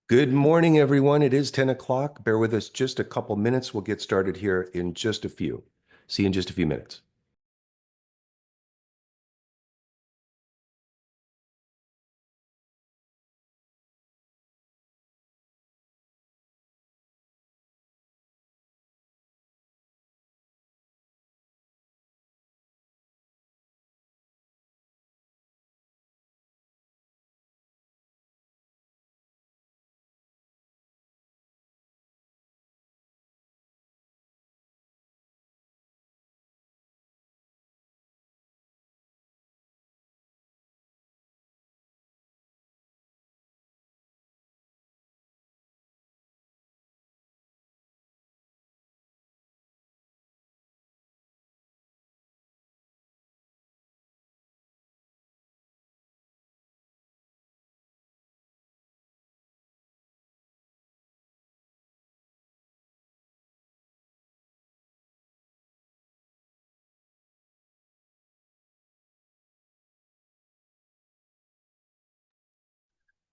Good morning, everyone. It is 10 o'clock. Bear with us just a couple minutes. We'll get started here in just a few. See you in just a few minutes.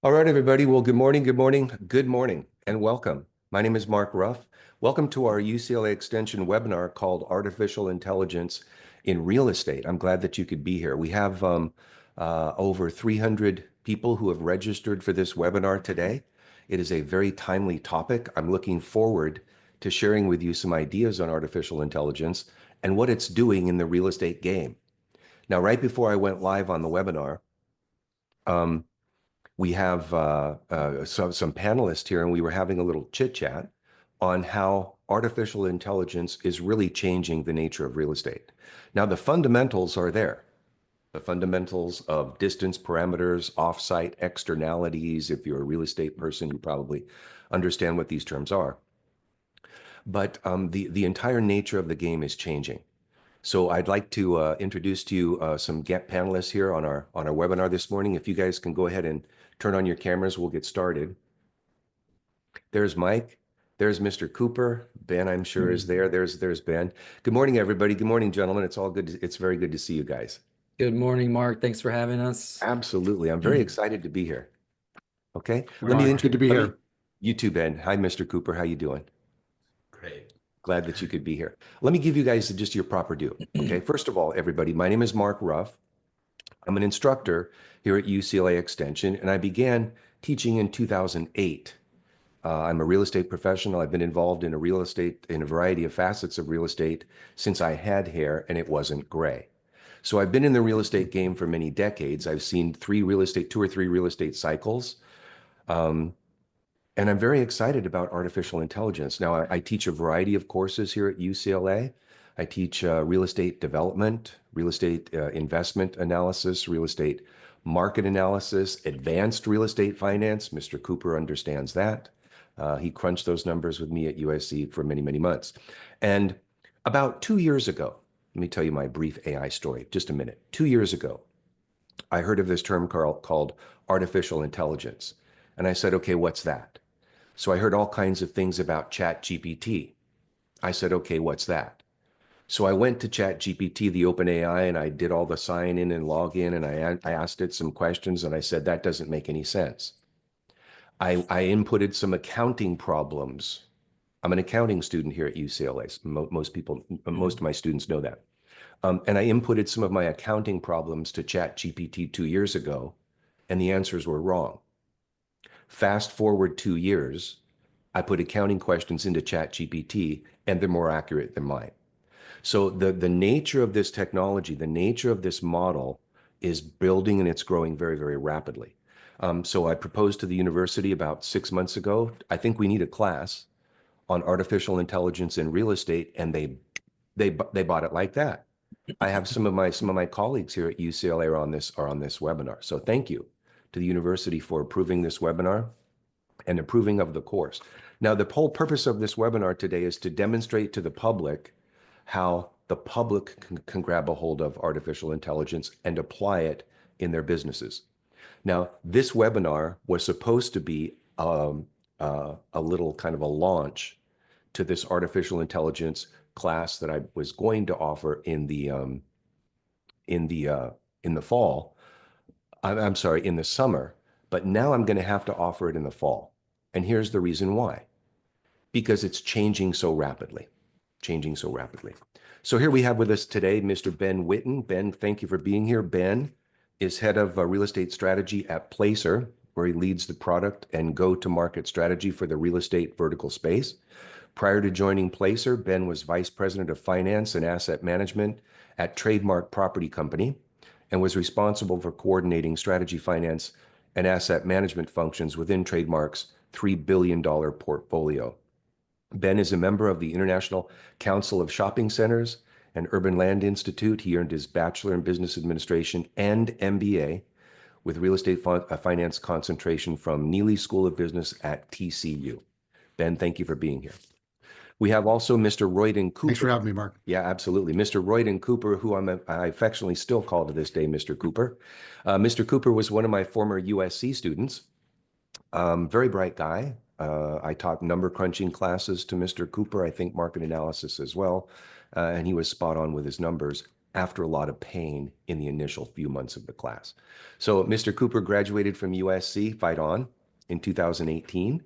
All right, everybody. Well, good morning, good morning, good morning, and welcome. My name is Mark Ruff. Welcome to our UCLA Extension webinar called Artificial Intelligence in Real Estate. I'm glad that you could be here. We have over 300 people who have registered for this webinar today. It is a very timely topic. I'm looking forward to sharing with you some ideas on artificial intelligence and what it's doing in the real estate game. Now, right before I went live on the webinar, um, we have some panelists here, and we were having a little chit chat on how artificial intelligence is really changing the nature of real estate. Now, the fundamentals are there. The fundamentals of distance parameters, offsite externalities. If you're a real estate person, you probably understand what these terms are. But the entire nature of the game is changing. So I'd like to introduce to you some panelists here on our webinar this morning. If you guys can go ahead and turn on your cameras, we'll get started. There's Mike. There's Mr. Cooper. Ben, I'm sure, is there. There's Ben. Good morning, everybody. Good morning, gentlemen. It's all good. It's very good to see you guys. Good morning, Mark. Thanks for having us. Absolutely. I'm very excited to be here. Okay. Good to be here. You too, Ben. Hi, Mr. Cooper. How you doing? Great. Glad that you could be here. Let me give you guys just your proper due. Okay. First of all, everybody, my name is Mark Ruff. I'm an instructor here at UCLA Extension, and I began teaching in 2008. I'm a real estate professional. I've been involved in a variety of facets of real estate since I had hair and it wasn't gray. So I've been in the real estate game for many decades. I've seen two or three real estate cycles. Um, and I'm very excited about artificial intelligence. Now, I teach a variety of courses here at UCLA. I teach real estate development, real estate investment analysis, real estate market analysis, advanced real estate finance. Mr. Cooper understands that. He crunched those numbers with me at USC for many, many months. And about 2 years ago, let me tell you my brief AI story, just a minute. 2 years ago, I heard of this term called artificial intelligence. And I said, okay, what's that? So I heard all kinds of things about ChatGPT. I said, okay, what's that? So I went to ChatGPT, the OpenAI, and I did all the sign in and log in, and I asked it some questions, and I said, that doesn't make any sense. I inputted some accounting problems. I'm an accounting student here at UCLA. Most of my students know that. And I inputted some of my accounting problems to ChatGPT 2 years ago, and the answers were wrong. Fast forward 2 years, I put accounting questions into ChatGPT, and they're more accurate than mine. So the nature of this technology, the nature of this model is building and it's growing very, very rapidly. So I proposed to the university about 6 months ago, I think we need a class on artificial intelligence in real estate, and they bought it like that. I have some of my colleagues here at UCLA are on this webinar. So thank you to the university for approving this webinar and approving of the course. Now, the whole purpose of this webinar today is to demonstrate to the public how the public can grab a hold of artificial intelligence and apply it in their businesses. Now, this webinar was supposed to be a little kind of a launch to this artificial intelligence class that I was going to offer in the fall. I'm sorry, in the summer, but now I'm going to have to offer it in the fall. And here's the reason why. Because it's changing so rapidly, changing so rapidly. So here we have with us today, Mr. Ben Witten. Ben, thank you for being here. Ben is head of real estate strategy at Placer, where he leads the product and go-to-market strategy for the real estate vertical space. Prior to joining Placer, Ben was vice president of finance and asset management at Trademark Property Company and was responsible for coordinating strategy, finance, and asset management functions within Trademark's $3 billion portfolio. Ben is a member of the International Council of Shopping Centers and Urban Land Institute. He earned his Bachelor in Business Administration and MBA with real estate finance concentration from Neely School of Business at TCU. Ben, thank you for being here. We have also Mr. Royden Cooper. Thanks for having me, Mark. Yeah, absolutely. Mr. Royden Cooper, who I affectionately still call to this day Mr. Cooper. Mr. Cooper was one of my former USC students. Very bright guy. I taught number crunching classes to Mr. Cooper, I think market analysis as well. And he was spot on with his numbers after a lot of pain in the initial few months of the class. So Mr. Cooper graduated from USC, fight on, in 2018,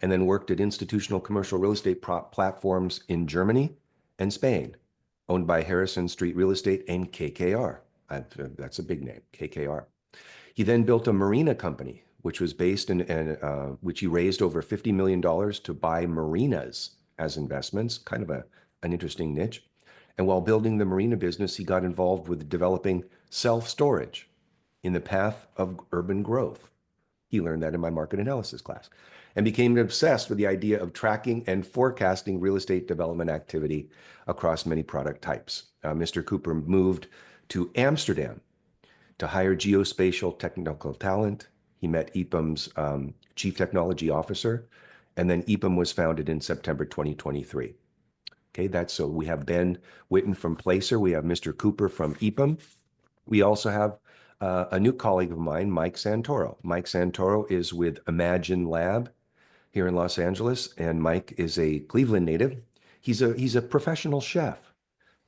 and then worked at institutional commercial real estate platforms in Germany and Spain, owned by Harrison Street Real Estate and KKR. That's a big name, KKR. He then built a marina company, which was based in, which he raised over $50 million to buy marinas as investments, kind of an interesting niche. And while building the marina business, he got involved with developing self-storage in the path of urban growth. He learned that in my market analysis class and became obsessed with the idea of tracking and forecasting real estate development activity across many product types. Mr. Cooper moved to Amsterdam to hire geospatial technical talent. He met EPAM's chief technology officer, and then EPAM was founded in September 2023. Okay, so we have Ben Witten from Placer. We have Mr. Cooper from EPAM. We also have a new colleague of mine, Mike Santoro. Mike Santoro is with Imagine Lab here in Los Angeles, and Mike is a Cleveland native. He's a professional chef.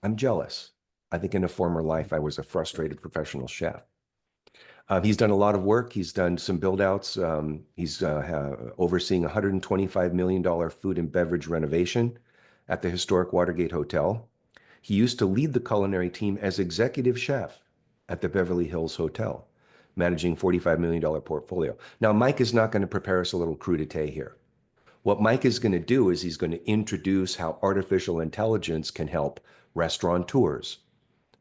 I'm jealous. I think in a former life, I was a frustrated professional chef. He's done a lot of work. He's done some build outs. He's overseeing $125 million food and beverage renovation at the historic Watergate Hotel. He used to lead the culinary team as executive chef at the Beverly Hills Hotel, managing $45 million portfolio. Now, Mike is not going to prepare us a little crudité here. What Mike is going to do is he's going to introduce how artificial intelligence can help restaurateurs,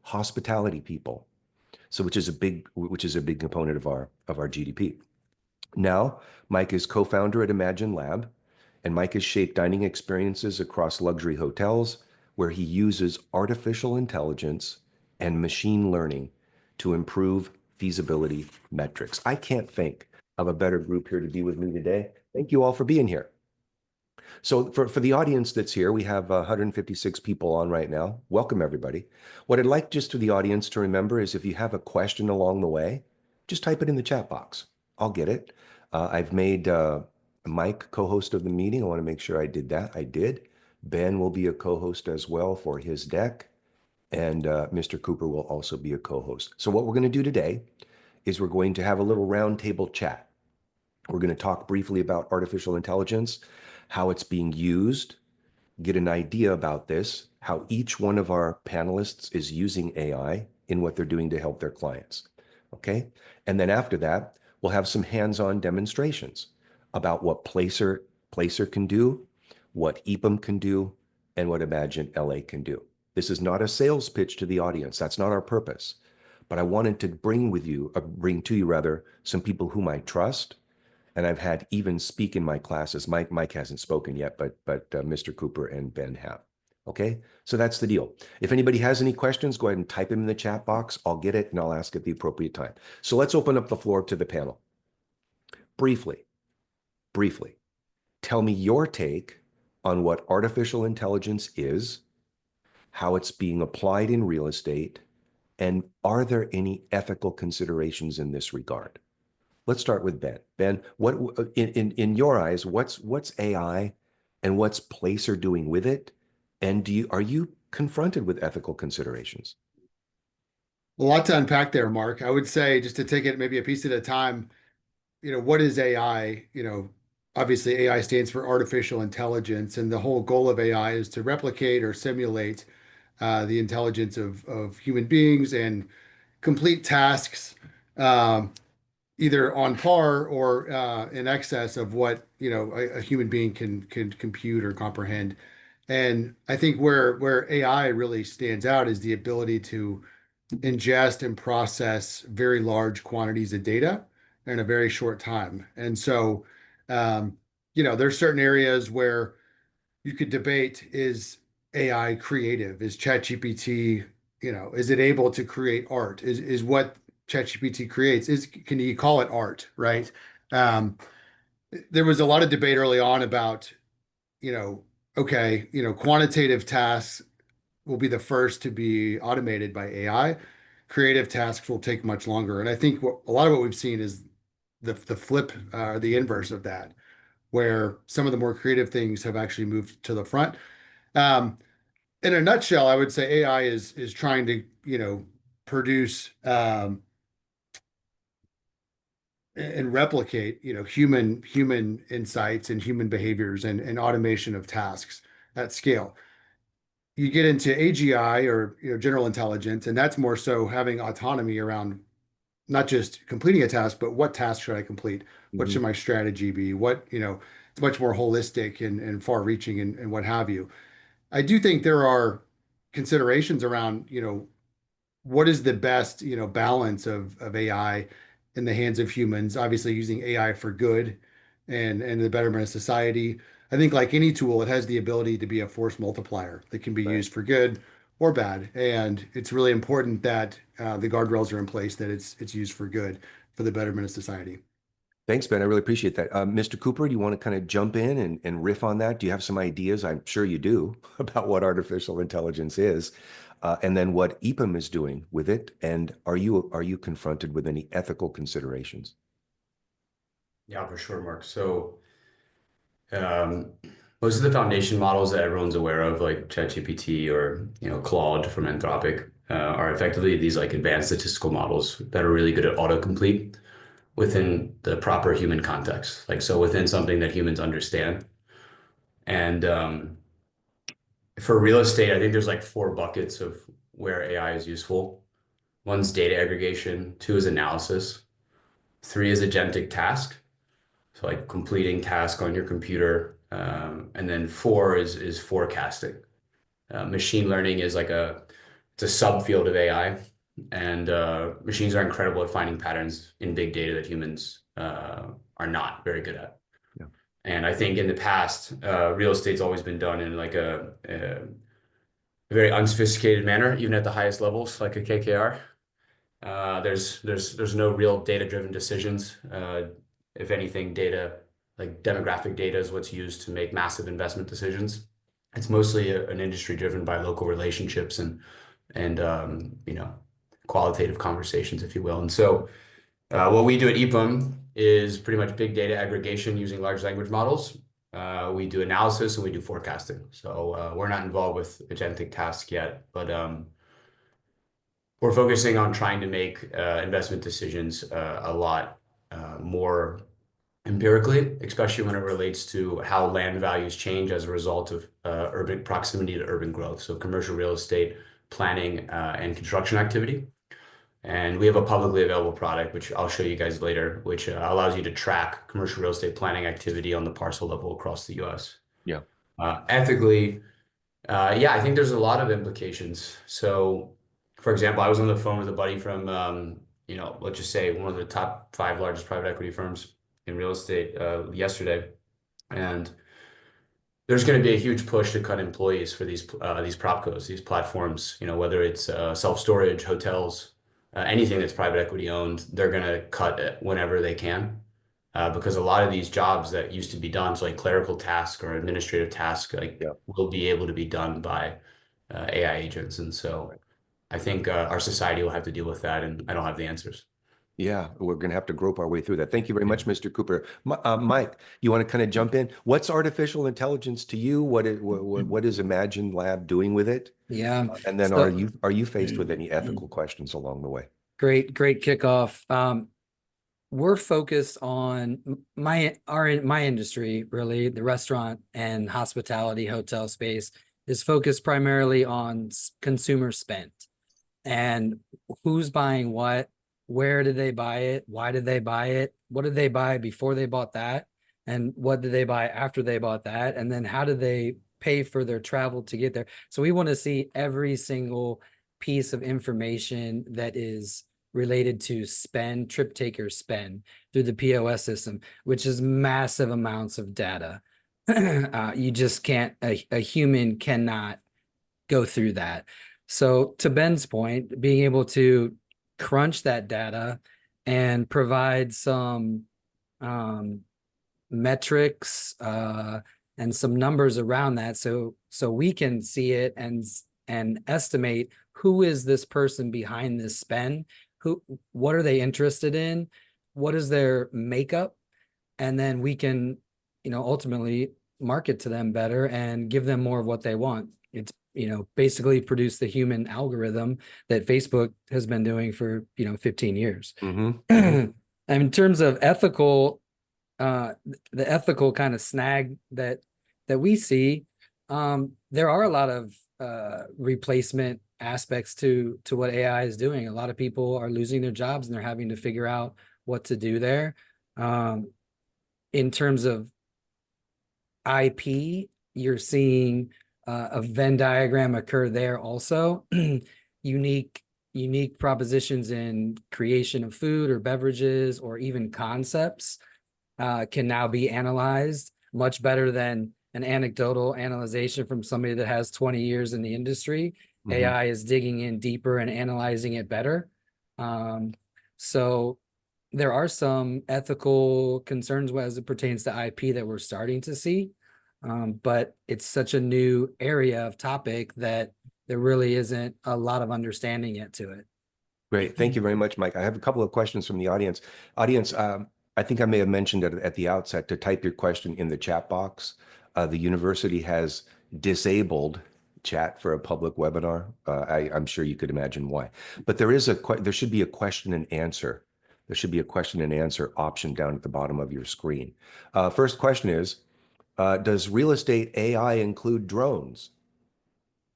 hospitality people, so which is a big component of our GDP. Now, Mike is co-founder at Imagine Lab, and Mike has shaped dining experiences across luxury hotels where he uses artificial intelligence and machine learning to improve feasibility metrics. I can't think of a better group here to be with me today. Thank you all for being here. So for the audience that's here, we have 156 people on right now. Welcome, everybody. What I'd like just for the audience to remember is if you have a question along the way, just type it in the chat box. I'll get it. I've made Mike co-host of the meeting. I want to make sure I did that. I did. Ben will be a co-host as well for his deck. And Mr. Cooper will also be a co-host. So what we're going to do today is we're going to have a little roundtable chat. We're going to talk briefly about artificial intelligence, how it's being used, get an idea about this, how each one of our panelists is using AI in what they're doing to help their clients. Okay. And then after that, we'll have some hands-on demonstrations about what Placer can do, what EPAM can do, and what Imagine LA can do. This is not a sales pitch to the audience. That's not our purpose. But I wanted to bring to you some people whom I trust, and I've had even speak in my classes. Mike hasn't spoken yet, but Mr. Cooper and Ben have. Okay, so that's the deal. If anybody has any questions, go ahead and type them in the chat box. I'll get it and I'll ask at the appropriate time. So let's open up the floor to the panel. Briefly, tell me your take on what artificial intelligence is, how it's being applied in real estate, and are there any ethical considerations in this regard? Let's start with Ben. Ben, what in your eyes, what's AI and what's Placer doing with it? And are you confronted with ethical considerations? A lot to unpack there, Mark. I would say just to take it maybe a piece at a time, what is AI? obviously AI stands for artificial intelligence, and the whole goal of AI is to replicate or simulate the intelligence of human beings and complete tasks either on par or in excess of what a human being can compute or comprehend. And I think where AI really stands out is the ability to ingest and process very large quantities of data in a very short time. And so, there's certain areas where you could debate, is AI creative? Is ChatGPT, is it able to create art? Is what ChatGPT creates, can you call it art, right? Um, there was a lot of debate early on about, okay, quantitative tasks will be the first to be automated by AI. Creative tasks will take much longer. And I think a lot of what we've seen is the flip, the inverse of that, where some of the more creative things have actually moved to the front. Um, in a nutshell, I would say AI is trying to, produce and replicate, human insights and human behaviors and automation of tasks at scale. You get into AGI or general intelligence, and that's more so having autonomy around not just completing a task, but what task should I complete? What Mhm. should my strategy be? It's much more holistic and far-reaching and what have you. I do think there are considerations around, what is the best, balance of AI in the hands of humans, obviously using AI for good and the betterment of society. I think like any tool, it has the ability to be a force multiplier that can be Right. used for good or bad. And it's really important that the guardrails are in place, that it's used for good, for the betterment of society. Thanks, Ben. I really appreciate that. Mr. Cooper, do you want to kind of jump in and riff on that? Do you have some ideas? I'm sure you do about what artificial intelligence is, and then what EPAM is doing with it. And are you confronted with any ethical considerations? Yeah, for sure, Mark. So, um, most of the foundation models that everyone's aware of, like ChatGPT or Claude from Anthropic, are effectively these like advanced statistical models that are really good at autocomplete within the proper human context. Like so, within something that humans understand. And for real estate, I think there's like four buckets of where AI is useful. One's data aggregation, two is analysis, three is agentic task. So like completing task on your computer. And then four is forecasting. Machine learning is like it's a subfield of AI. And machines are incredible at finding patterns in big data that humans are not very good at. Yeah. And I think in the past, real estate's always been done in like a very unsophisticated manner, even at the highest levels, like a KKR. There's no real data-driven decisions. If anything, data like demographic data is what's used to make massive investment decisions. It's mostly an industry driven by local relationships and qualitative conversations, if you will. And so, what we do at EPAM is pretty much big data aggregation using large language models. We do analysis and we do forecasting. So we're not involved with agentic tasks yet, but we're focusing on trying to make investment decisions a lot more empirically, especially when it relates to how land values change as a result of urban proximity to urban growth. So commercial real estate planning and construction activity. And we have a publicly available product, which I'll show you guys later, which allows you to track commercial real estate planning activity on the parcel level across the US. Yeah. Ethically, yeah, I think there's a lot of implications. So, for example, I was on the phone with a buddy from, let's just say one of the top five largest private equity firms in real estate yesterday, and there's going to be a huge push to cut employees for these propcos, these platforms. Whether it's self-storage, hotels, anything that's private equity owned, they're going to cut it whenever they can. Because a lot of these jobs that used to be done, so like clerical tasks or administrative tasks, like Yeah. will be able to be done by AI agents. And so I think our society will have to deal with that, and I don't have the answers. Yeah, we're going to have to grope our way through that. Thank you very much, Mr. Cooper. Mike, you want to kind of jump in? What's artificial intelligence to you? What is Imagine Lab doing with it? Yeah. And then So are you faced with any ethical questions along the way? great kickoff. we're focused on my industry, really, the restaurant and hospitality hotel space is focused primarily on consumer spend and who's buying what, where did they buy it, why did they buy it, what did they buy before they bought that, and what did they buy after they bought that, and then how did they pay for their travel to get there. So we want to see every single piece of information that is related to spend, trip taker spend through the POS system, which is massive amounts of data. You just can't, a human cannot go through that. So to Ben's point, being able to crunch that data and provide some metrics and some numbers around that, so we can see it and estimate who is this person behind this spend, what are they interested in, what is their makeup, and then we can, ultimately market to them better and give them more of what they want. It's, basically produce the human algorithm that Facebook has been doing for, 15 years. And in terms of ethical, the ethical kind of snag that we see, there are a lot of replacement aspects to what AI is doing. A lot of people are losing their jobs and they're having to figure out what to do there. In terms of IP, you're seeing a Venn diagram occur there also. unique propositions in creation of food or beverages or even concepts can now be analyzed much better than an anecdotal analyzation from somebody that has 20 years in the industry. AI is digging in deeper and analyzing it better. So there are some ethical concerns as it pertains to IP that we're starting to see. But it's such a new area of topic that there really isn't a lot of understanding yet to it. Great. Thank you very much, Mike. I have a couple of questions from the audience. I think I may have mentioned it at the outset to type your question in the chat box. The university has disabled chat for a public webinar. I'm sure you could imagine why. But there should be a question and answer. There should be a question and answer option down at the bottom of your screen. First question is, does real estate AI include drones?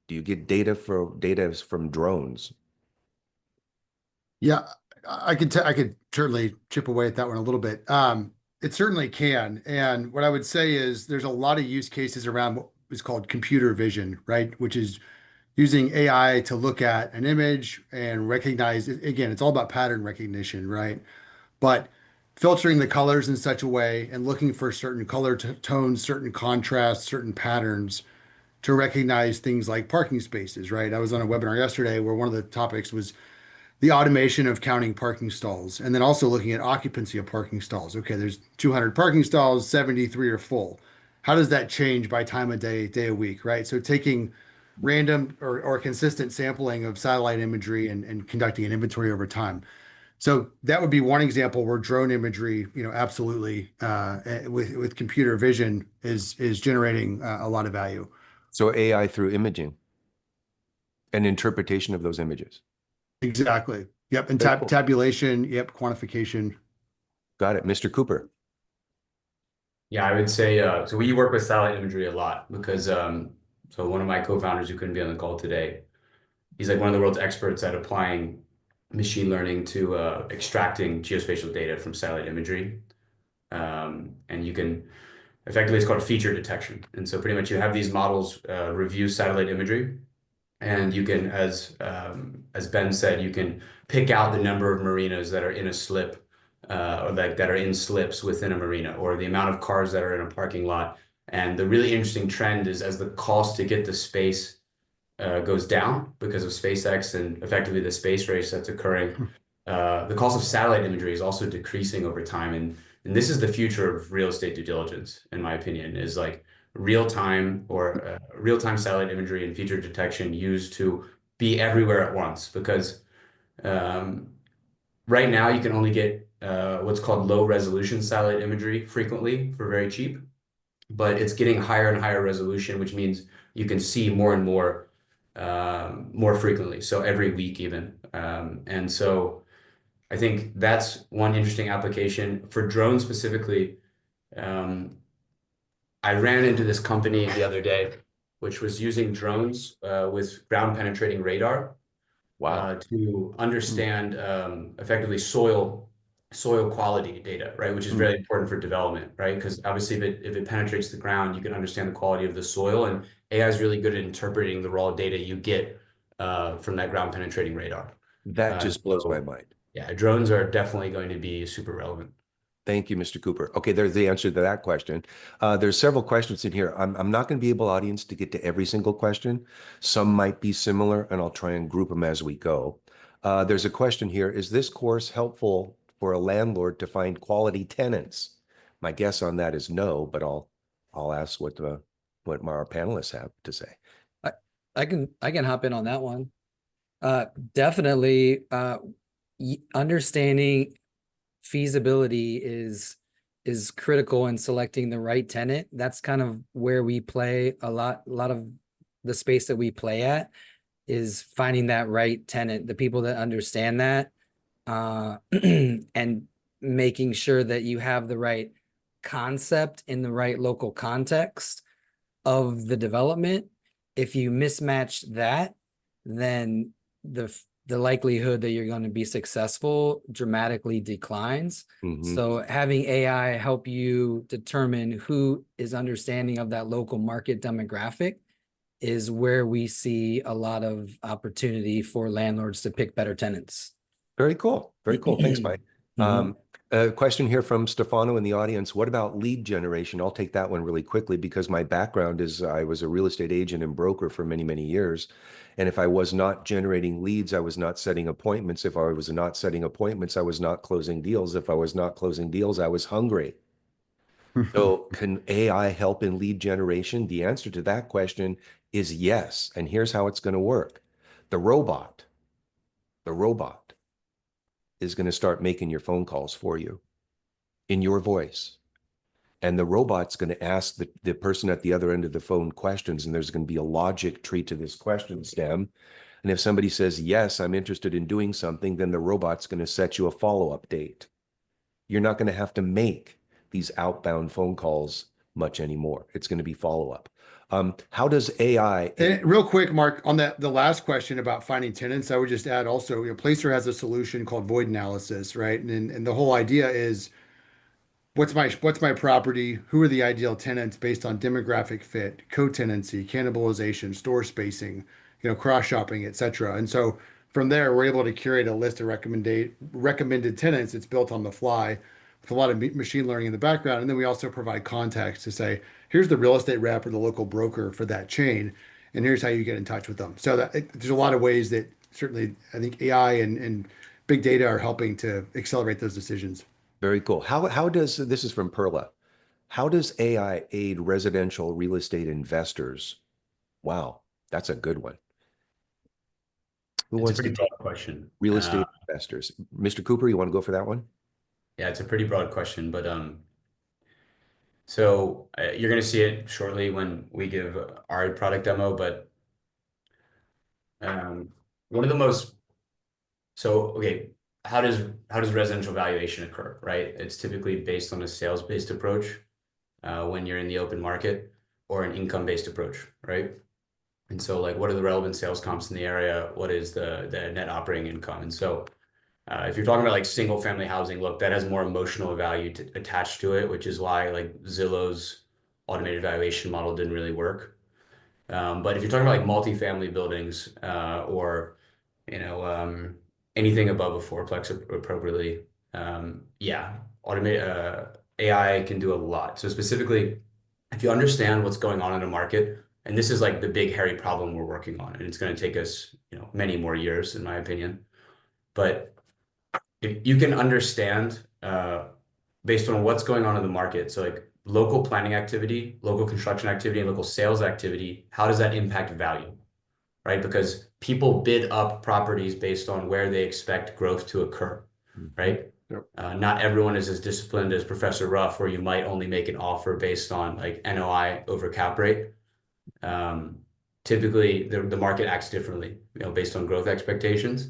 Do you get data from drones? Yeah, I could certainly chip away at that one a little bit. It certainly can. And what I would say is there's a lot of use cases around what is called computer vision, right? Which is using AI to look at an image and recognize, again, it's all about pattern recognition, right? But filtering the colors in such a way and looking for certain color tones, certain contrasts, certain patterns to recognize things like parking spaces, right? I was on a webinar yesterday where one of the topics was the automation of counting parking stalls and then also looking at occupancy of parking stalls. Okay, there's 200 parking stalls, 73 are full. How does that change by time of day of week, right? So taking random or consistent sampling of satellite imagery and conducting an inventory over time. So that would be one example where drone imagery, absolutely with computer vision is generating a lot of value. So AI through imaging and interpretation of those images. Exactly. Yep. And Very cool. tabulation. Yep. Quantification. Got it. Mr. Cooper. Yeah, I would say so we work with satellite imagery a lot because so one of my co-founders who couldn't be on the call today, he's like one of the world's experts at applying machine learning to extracting geospatial data from satellite imagery. And you can effectively, it's called feature detection. And so pretty much you have these models review satellite imagery, and you can, as Ben said, you can pick out the number of marinas that are in a slip or like that are in slips within a marina, or the amount of cars that are in a parking lot. And the really interesting trend is as the cost to get the space goes down because of SpaceX and effectively the space race that's occurring, the cost of satellite imagery is also decreasing over time. And this is the future of real estate due diligence, in my opinion, is like real-time satellite imagery and feature detection used to be everywhere at once. Because right now you can only get what's called low resolution satellite imagery frequently for very cheap, but it's getting higher and higher resolution, which means you can see more and more frequently. So every week even. And so I think that's one interesting application. For drones specifically, um, I ran into this company the other day, which was using drones with ground penetrating radar Wow. to understand effectively soil quality data, right? Which is Mm. very important for development, right? Because obviously if it penetrates the ground, you can understand the quality of the soil, and AI is really good at interpreting the raw data you get from that ground penetrating radar. That just blows my So mind. yeah, drones are definitely going to be super relevant. Thank you, Mr. Cooper. Okay, there's the answer to that question. There's several questions in here. I'm not going to be able, audience, to get to every single question. Some might be similar, and I'll try and group them as we go. There's a question here. Is this course helpful for a landlord to find quality tenants? My guess on that is no, but I'll ask what our panelists have to say. I can hop in on that one. Definitely, understanding feasibility is critical in selecting the right tenant. That's kind of where we play a lot of the space that we play at is finding that right tenant, the people that understand that, and making sure that you have the right concept in the right local context of the development. If you mismatch that, then the likelihood that you're going to be successful dramatically declines. Mhm. So having AI help you determine who is understanding of that local market demographic is where we see a lot of opportunity for landlords to pick better tenants. Very cool. Very cool. Thanks, Mike. A question here from Stefano in the audience. What about lead generation? I'll take that one really quickly because my background is I was a real estate agent and broker for many, many years. And if I was not generating leads, I was not setting appointments. If I was not setting appointments, I was not closing deals. If I was not closing deals, I was hungry. So can AI help in lead generation? The answer to that question is yes. And here's how it's going to work. The robot is going to start making your phone calls for you in your voice. And the robot's going to ask the person at the other end of the phone questions, and there's going to be a logic tree to this question stem. And if somebody says, yes, I'm interested in doing something, then the robot's going to set you a follow-up date. You're not going to have to make these outbound phone calls much anymore. It's going to be follow-up. How does AI... And real quick, Mark, on the last question about finding tenants, I would just add also, Placer has a solution called void analysis, right? And the whole idea is what's my property? Who are the ideal tenants based on demographic fit, co-tenancy, cannibalization, store spacing, cross shopping, etc. And so from there, we're able to curate a list of recommended tenants. It's built on the fly with a lot of machine learning in the background. And then we also provide context to say, here's the real estate rep or the local broker for that chain, and here's how you get in touch with them. So there's a lot of ways that certainly I think AI and big data are helping to accelerate those decisions. Very cool. How does, this is from Perla, how does AI aid residential real estate investors? Wow, that's a good one. Who It's a wants pretty to broad take question. real estate investors? Mr. Cooper, you want to go for that one? Yeah, it's a pretty broad question, but so you're going to see it shortly when we give our product demo, but one of the most okay, how does residential valuation occur, right? It's typically based on a sales-based approach when you're in the open market, or an income-based approach, right? And so like, what are the relevant sales comps in the area? What is the net operating income? And so if you're talking about like single family housing, look, that has more emotional value attached to it, which is why like Zillow's automated valuation model didn't really work. But if you're talking about like multifamily buildings or you know anything above a fourplex appropriately, yeah, AI can do a lot. So specifically, if you understand what's going on in a market, and this is like the big hairy problem we're working on, and it's going to take us many more years, in my opinion. But if you can understand based on what's going on in the market, so like local planning activity, local construction activity, and local sales activity, how does that impact value, right? Because people bid up properties based on where they expect growth to occur, right? Yep. Not everyone is as disciplined as Professor Ruff, where you might only make an offer based on like NOI over cap rate. Typically, the market acts differently, based on growth expectations.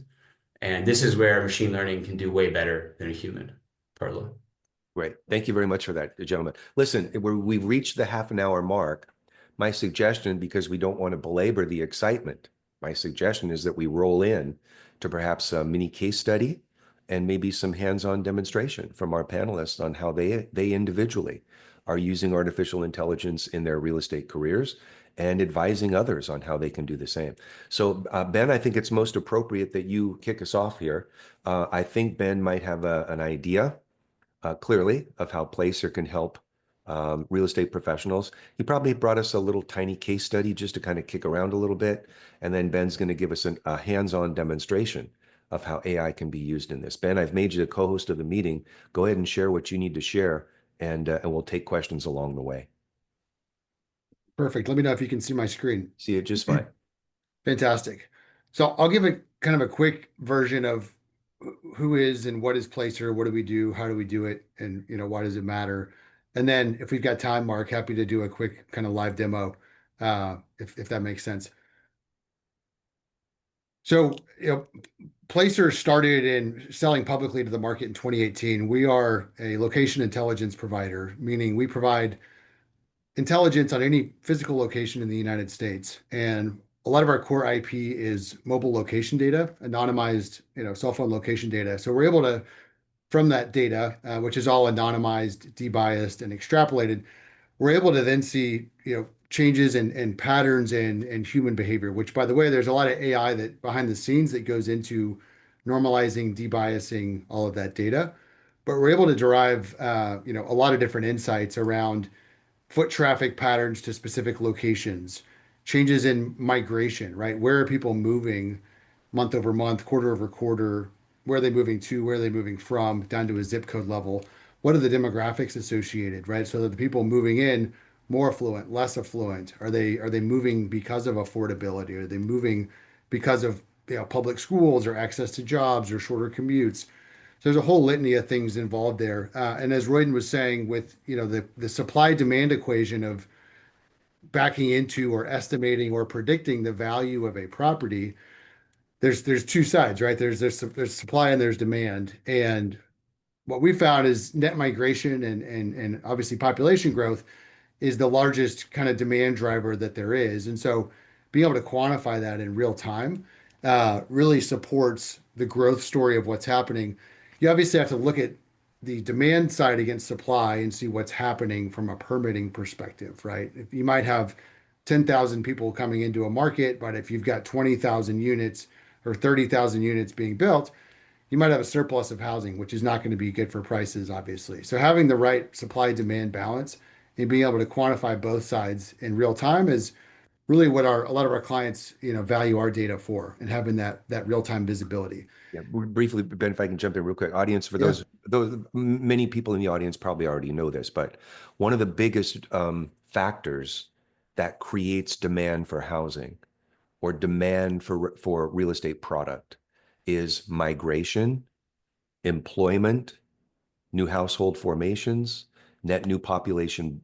And this is where machine learning can do way better than a human, Perla. Great. Thank you very much for that, gentlemen. Listen, we've reached the half an hour mark. My suggestion, because we don't want to belabor the excitement, my suggestion is that we roll in to perhaps a mini case study and maybe some hands-on demonstration from our panelists on how they individually are using artificial intelligence in their real estate careers and advising others on how they can do the same. So, Ben, I think it's most appropriate that you kick us off here. I think Ben might have an idea clearly of how Placer can help real estate professionals. He probably brought us a little tiny case study just to kind of kick around a little bit. And then Ben's going to give us a hands-on demonstration of how AI can be used in this. Ben, I've made you the co-host of the meeting. Go ahead and share what you need to share, and we'll take questions along the way. Perfect. Let me know if you can see my screen. See it just fine. Fantastic. So I'll give a kind of a quick version of who is and what is Placer, what do we do, how do we do it, and why does it matter? And then if we've got time, Mark, happy to do a quick kind of live demo, if that makes sense. So Placer started in selling publicly to the market in 2018. We are a location intelligence provider, meaning we provide intelligence on any physical location in the United States. And a lot of our core IP is mobile location data, anonymized, cell phone location data. So we're able to, from that data, which is all anonymized, debiased, and extrapolated, we're able to then see, changes and patterns in human behavior, which, by the way, there's a lot of AI that behind the scenes that goes into normalizing, debiasing all of that data. But we're able to derive, a lot of different insights around foot traffic patterns to specific locations, changes in migration, right? Where are people moving month over month, quarter over quarter? Where are they moving to? Where are they moving from? Down to a zip code level. What are the demographics associated, right? So that the people moving in, more affluent, less affluent, are they moving because of affordability? Are they moving because of public schools or access to jobs or shorter commutes? So there's a whole litany of things involved there. And as Royden was saying, with the supply demand equation of backing into or estimating or predicting the value of a property, there's two sides, right? There's supply and there's demand. And what we found is net migration and obviously population growth is the largest kind of demand driver that there is. And so being able to quantify that in real time really supports the growth story of what's happening. You obviously have to look at the demand side against supply and see what's happening from a permitting perspective, right? If you might have 10,000 people coming into a market, but if you've got 20,000 units or 30,000 units being built, you might have a surplus of housing, which is not going to be good for prices, obviously. So having the right supply demand balance and being able to quantify both sides in real time is really what a lot of our clients, value our data for, and having that real time visibility. Yeah, briefly, Ben, if I can jump in real quick. Audience, for those many people in the audience probably already know this, but one of the biggest factors that creates demand for housing or demand for real estate product is migration, employment, new household formations, net new population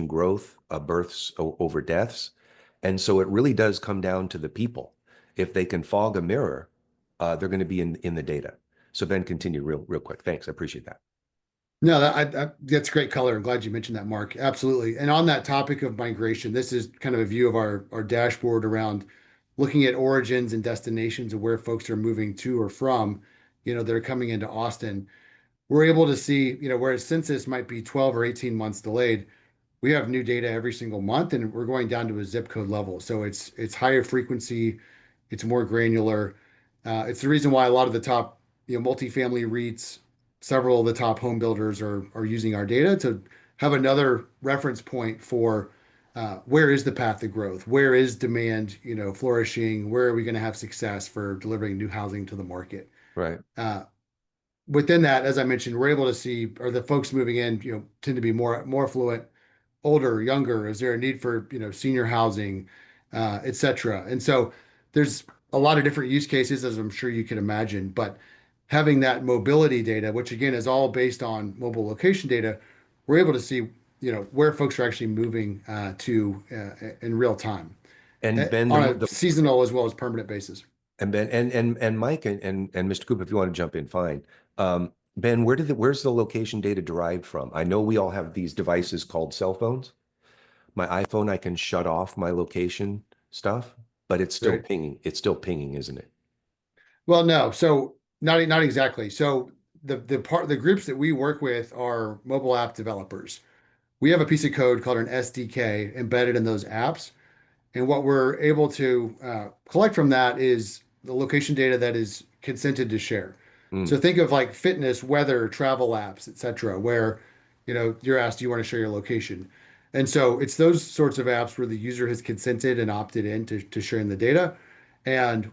growth, births over deaths. And so it really does come down to the people. If they can fog a mirror, they're going to be in the data. So Ben, continue real quick. Thanks. I appreciate that. No, that's great color. I'm glad you mentioned that, Mark. Absolutely. And on that topic of migration, this is kind of a view of our dashboard around looking at origins and destinations of where folks are moving to or from, that are coming into Austin. We're able to see, whereas census might be 12 or 18 months delayed, we have new data every single month, and we're going down to a zip code level. So it's higher frequency, it's more granular. It's the reason why a lot of the top, multifamily REITs, several of the top home builders are using our data to have another reference point for where is the path to growth, where is demand, flourishing, where are we going to have success for delivering new housing to the market. Right. Within that, as I mentioned, we're able to see, are the folks moving in, tend to be more affluent, older, younger? Is there a need for, senior housing, et cetera? And so there's a lot of different use cases, as I'm sure you can imagine, but having that mobility data, which again is all based on mobile location data, we're able to see, where folks are actually moving to in real time And Ben, on a seasonal as well as permanent basis. And Ben and Mike and Mr. Cooper, if you want to jump in, fine. Ben, where's the location data derived from? I know we all have these devices called cell phones. My iPhone, I can shut off my location stuff, but it's still Right. pinging. It's still pinging, isn't it? Well, no, so not exactly. So the groups that we work with are mobile app developers. We have a piece of code called an SDK embedded in those apps. And what we're able to collect from that is the location data that is consented to share. So Mm, think of like fitness, weather, travel apps, etc., where you're asked, do you want to share your location? And so it's those sorts of apps where the user has consented and opted in to sharing the data. And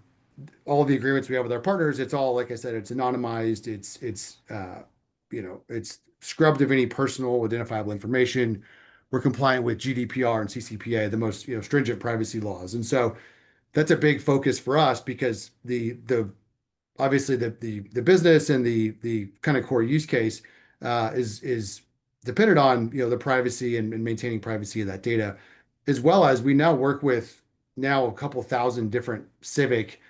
all the agreements we have with our partners, it's all, like I said, it's anonymized. It's scrubbed of any personal identifiable information. We're compliant with GDPR and CCPA, the most, stringent privacy laws. And so that's a big focus for us because the obviously the business and the kind of core use case is dependent on the privacy and maintaining privacy of that data, as well as we now work with now a couple thousand different civic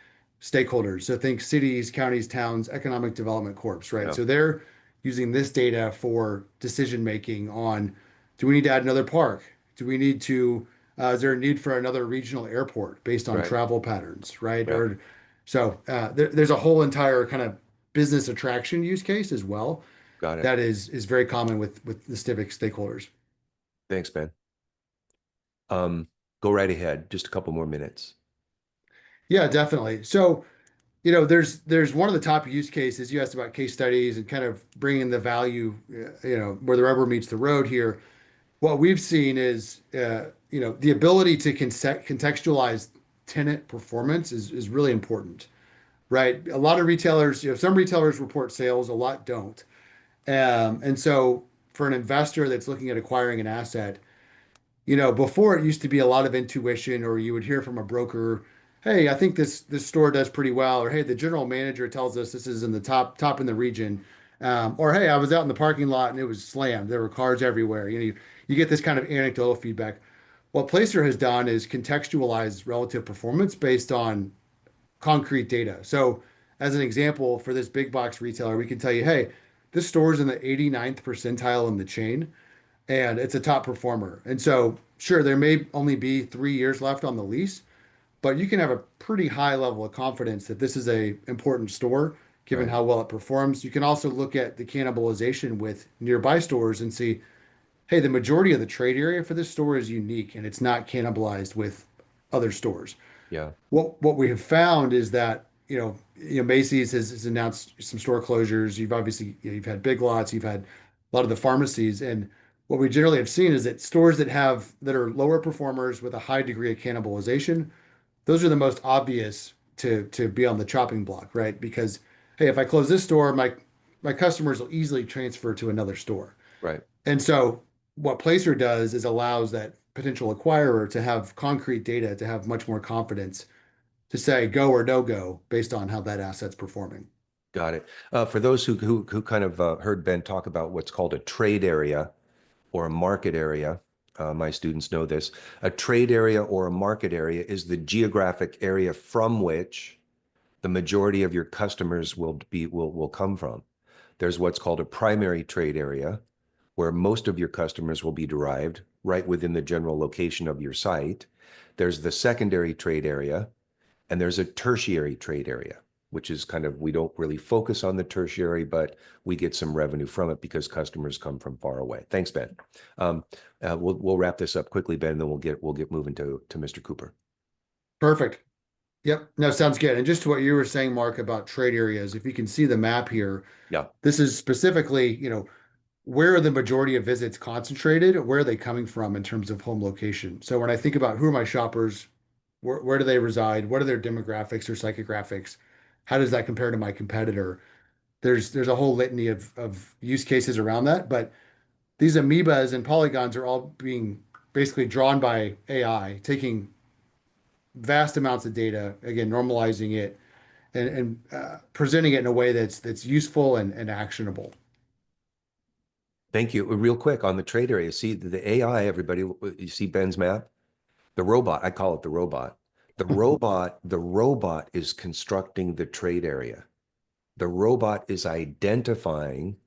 stakeholders. So think cities, counties, towns, economic development corps, right? yeah, So they're using this data for decision making on, do we need to add another park? Do we need to is there a need for another regional airport based on right. travel patterns, right? Yeah, There's a whole entire kind of business attraction use case as well got it. that is very common with the civic stakeholders. Thanks, Ben. Go right ahead. Just a couple more minutes. Yeah, definitely. So, there's one of the top use cases. You asked about case studies and kind of bringing the value, where the rubber meets the road here. What we've seen is, the ability to contextualize tenant performance is really important, right? A lot of retailers, some retailers report sales, a lot don't. And so for an investor that's looking at acquiring an asset, before it used to be a lot of intuition, or you would hear from a broker, "Hey, I think this store does pretty well," or "Hey, the general manager tells us this is in the top in the region," or "Hey, I was out in the parking lot and it was slammed. There were cars everywhere." You get this kind of anecdotal feedback. What Placer has done is contextualize relative performance based on concrete data. So, as an example, for this big box retailer, we can tell you, "Hey, this store is in the 89th percentile in the chain, and it's a top performer." And so, sure, there may only be 3 years left on the lease, but you can have a pretty high level of confidence that this is a important store, given Right. how well it performs. You can also look at the cannibalization with nearby stores and see, hey, the majority of the trade area for this store is unique and it's not cannibalized with other stores. Yeah. What we have found is that Macy's has announced some store closures. You've obviously you've had Big Lots, you've had a lot of the pharmacies, and what we generally have seen is that stores that are lower performers with a high degree of cannibalization, those are the most obvious to be on the chopping block, right? Because hey, if I close this store, my customers will easily transfer to another store. Right. And so what Placer does is allows that potential acquirer to have concrete data, to have much more confidence to say go or no go based on how that asset's performing. Got it. For those who kind of heard Ben talk about what's called a trade area or a market area, my students know this. A trade area or a market area is the geographic area from which the majority of your customers will come from. There's what's called a primary trade area, where most of your customers will be derived right within the general location of your site. There's the secondary trade area, and there's a tertiary trade area, which is kind of, we don't really focus on the tertiary, but we get some revenue from it because customers come from far away. Thanks, Ben. We'll wrap this up quickly, Ben, and then we'll get moving to Mr. Cooper. Perfect. Yep. No, sounds good. And just to what you were saying, Mark, about trade areas, if you can see the map here, Yeah. this is specifically, where are the majority of visits concentrated? Where are they coming from in terms of home location? So when I think about who are my shoppers, where do they reside? What are their demographics or psychographics? How does that compare to my competitor? There's a whole litany of use cases around that, but these amoebas and polygons are all being basically drawn by AI, taking vast amounts of data, again, normalizing it and presenting it in a way that's useful and actionable. Thank you. Real quick on the trade area, see the AI, everybody, you see Ben's map? The robot, I call it the robot. The robot is constructing the trade area. The robot is identifying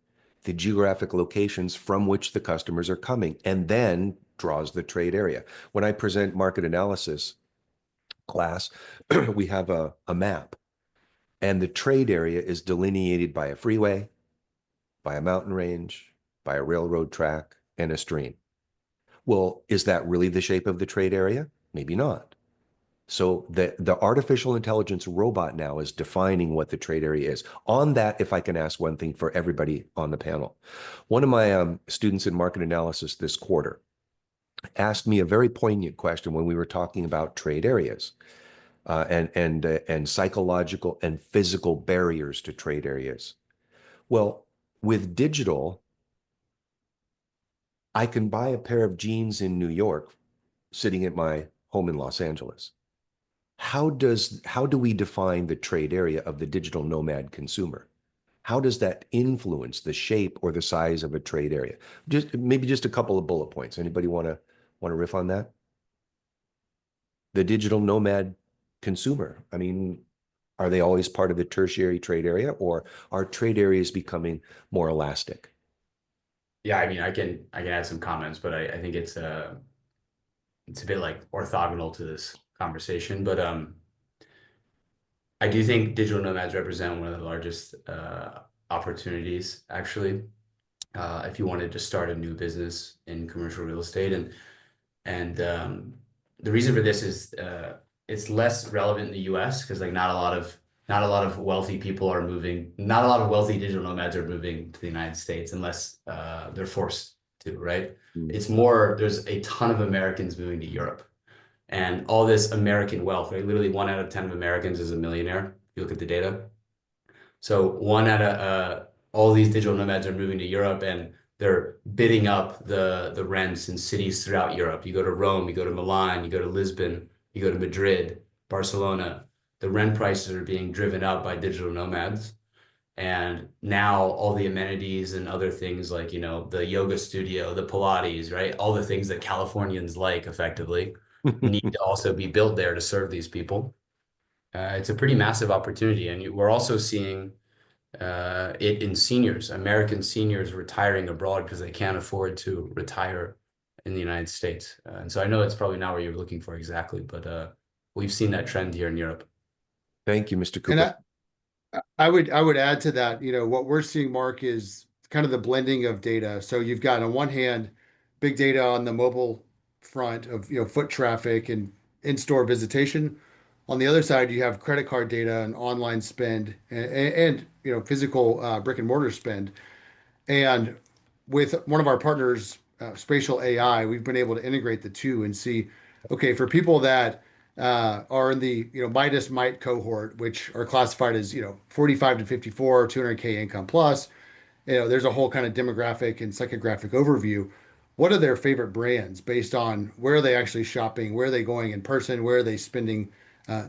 the geographic locations from which the customers are coming and then draws the trade area. When I present market analysis class, we have a map, and the trade area is delineated by a freeway, by a mountain range, by a railroad track, and a stream. Well, is that really the shape of the trade area? Maybe not. So the artificial intelligence robot now is defining what the trade area is. On that, if I can ask one thing for everybody on the panel, one of my students in market analysis this quarter asked me a very poignant question when we were talking about trade areas and psychological and physical barriers to trade areas. Well, with digital, I can buy a pair of jeans in New York sitting at my home in Los Angeles. How do we define the trade area of the digital nomad consumer? How does that influence the shape or the size of a trade area? Maybe just a couple of bullet points. Anybody want to riff on that? The digital nomad consumer. I mean, are they always part of the tertiary trade area, or are trade areas becoming more elastic? Yeah, I mean, I can add some comments, but I think it's a bit like orthogonal to this conversation. But I do think digital nomads represent one of the largest opportunities, actually, if you wanted to start a new business in commercial real estate. And the reason for this is it's less relevant in the US because like not a lot of wealthy people are moving, not a lot of wealthy digital nomads are moving to the United States unless they're forced to, right? It's more, there's a ton of Americans moving to Europe. And all this American wealth, right? Literally 1 out of 10 of Americans is a millionaire. If you look at the data. So 1 out of all these digital nomads are moving to Europe, and they're bidding up the rents in cities throughout Europe. You go to Rome, you go to Milan, you go to Lisbon, you go to Madrid, Barcelona. The rent prices are being driven up by digital nomads. And now all the amenities and other things like, you know, the yoga studio, the Pilates, right? All the things that Californians like effectively need to also be built there to serve these people. It's a pretty massive opportunity. And we're also seeing it in seniors, American seniors retiring abroad because they can't afford to retire in the United States. And so I know it's probably not what you're looking for exactly, but we've seen that trend here in Europe. Thank you, Mr. Cooper. And I would add to that, you know, what we're seeing, Mark, is kind of the blending of data. So you've got on one hand, big data on the mobile front of, you know, foot traffic and in-store visitation. On the other side, you have credit card data and online spend and you know, physical brick and mortar spend. And with one of our partners, Spatial AI, we've been able to integrate the two and see, okay, for people that are in the, you know, Midas Might cohort, which are classified as, you know, 45 to 54, 200K income plus, you know, there's a whole kind of demographic and psychographic overview. What are their favorite brands based on where are they actually shopping, where are they going in person, where are they spending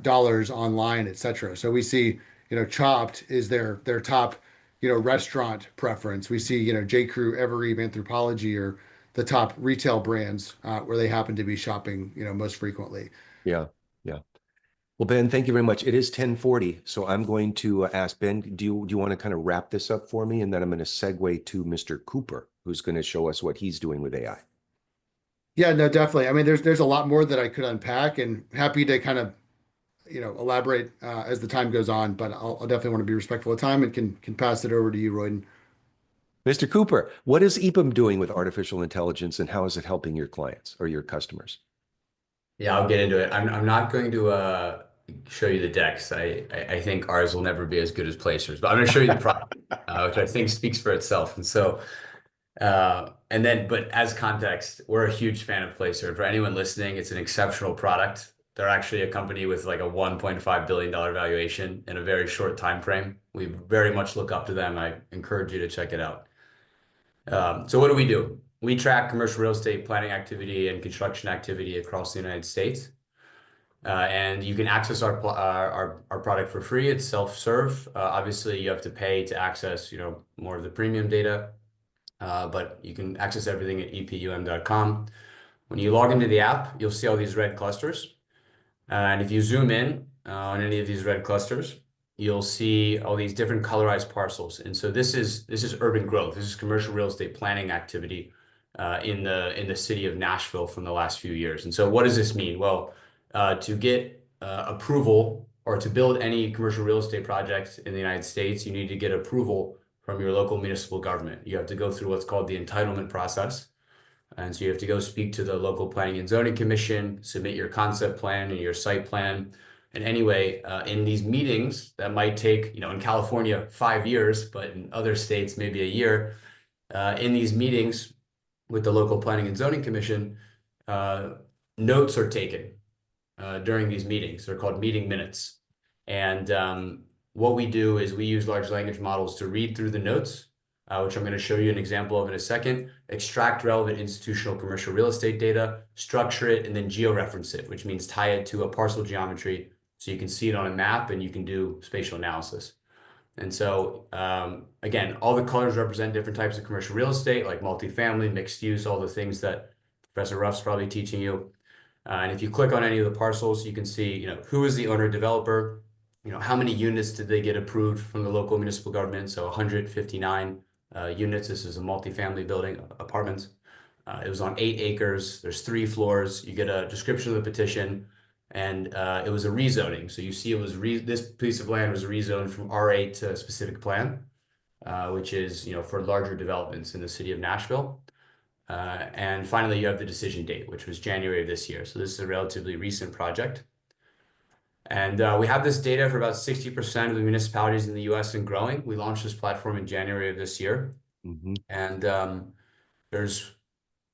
dollars online, et cetera. So we see, you know, Chopped is their top, you know, restaurant preference. We see, you know, J. Crew, Evereve, Anthropologie are the top retail brands where they happen to be shopping, you know, most frequently. Yeah, yeah. Well, Ben, thank you very much. It is 10:40, so I'm going to ask Ben, do you want to kind of wrap this up for me? And then I'm going to segue to Mr. Cooper, who's going to show us what he's doing with AI. Yeah, no, definitely. I mean, there's a lot more that I could unpack, and happy to kind of, you know, elaborate as the time goes on. But I'll definitely want to be respectful of time and can pass it over to you, Royden. Mr. Cooper, what is EPAM doing with artificial intelligence, and how is it helping your clients or your customers? Yeah, I'll get into it. I'm not going to show you the decks. I think ours will never be as good as Placer's, but I'm going to show you the product, which I think speaks for itself. And so, but as context, we're a huge fan of Placer. For anyone listening, it's an exceptional product. They're actually a company with like a $1.5 billion valuation in a very short time frame. We very much look up to them. I encourage you to check it out. So what do? We track commercial real estate planning activity and construction activity across the United States. And you can access our product for free. It's self-serve. Obviously, you have to pay to access, you know, more of the premium data. But you can access everything at epum.com. When you log into the app, you'll see all these red clusters. And if you zoom in on any of these red clusters, you'll see all these different colorized parcels. And so this is urban growth. This is commercial real estate planning activity in the city of Nashville from the last few years. And so what does this mean? Well, to get approval or to build any commercial real estate projects in the United States, you need to get approval from your local municipal government. You have to go through what's called the entitlement process. And so you have to go speak to the local planning and zoning commission, submit your concept plan and your site plan. And anyway, in these meetings that might take, in California, 5 years, but in other states, maybe a year, in these meetings with the local planning and zoning commission, notes are taken during these meetings. They're called meeting minutes. And what we do is we use large language models to read through the notes, which I'm going to show you an example of in a second, extract relevant institutional commercial real estate data, structure it, and then georeference it, which means tie it to a parcel geometry so you can see it on a map and you can do spatial analysis. And so, again, all the colors represent different types of commercial real estate, like multifamily, mixed use, all the things that Professor Ruff's probably teaching you. And if you click on any of the parcels, you can see, who is the owner developer, how many units did they get approved from the local municipal government? So 159 units. This is a multifamily building, apartments. It was on 8 acres. There's 3 floors. You get a description of the petition, and it was a rezoning. So you see, it was this piece of land was rezoned from R8 to a specific plan, which is for larger developments in the city of Nashville. And finally, you have the decision date, which was January of this year. So this is a relatively recent project. And we have this data for about 60% of the municipalities in the US and growing. We launched this platform in January of this year. Mm-hmm. And there's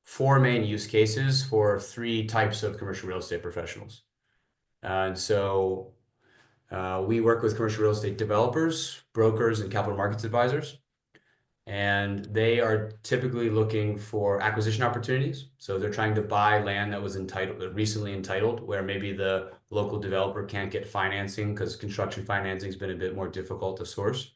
4 main use cases for 3 types of commercial real estate professionals. And so we work with commercial real estate developers, brokers, and capital markets advisors. And they are typically looking for acquisition opportunities. So they're trying to buy land that was recently entitled, where maybe the local developer can't get financing because construction financing has been a bit more difficult to source.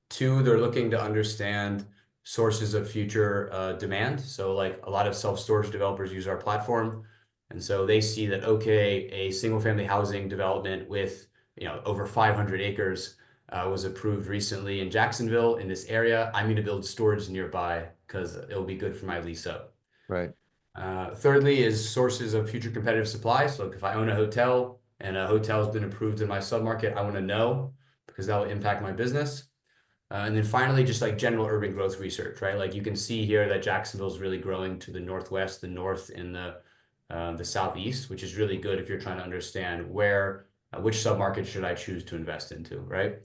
2, they're looking to understand sources of future demand. So like a lot of self-storage developers use our platform. And so they see that, okay, a single family housing development with over 500 acres was approved recently in Jacksonville in this area. I'm going to build storage nearby because it'll be good for my lease up. Right. Thirdly is sources of future competitive supply. So if I own a hotel and a hotel has been approved in my submarket, I want to know because that will impact my business. And then finally, just like general urban growth research, right? Like you can see here that Jacksonville is really growing to the northwest, the north, and the southeast, which is really good if you're trying to understand which submarket should I choose to invest into, right?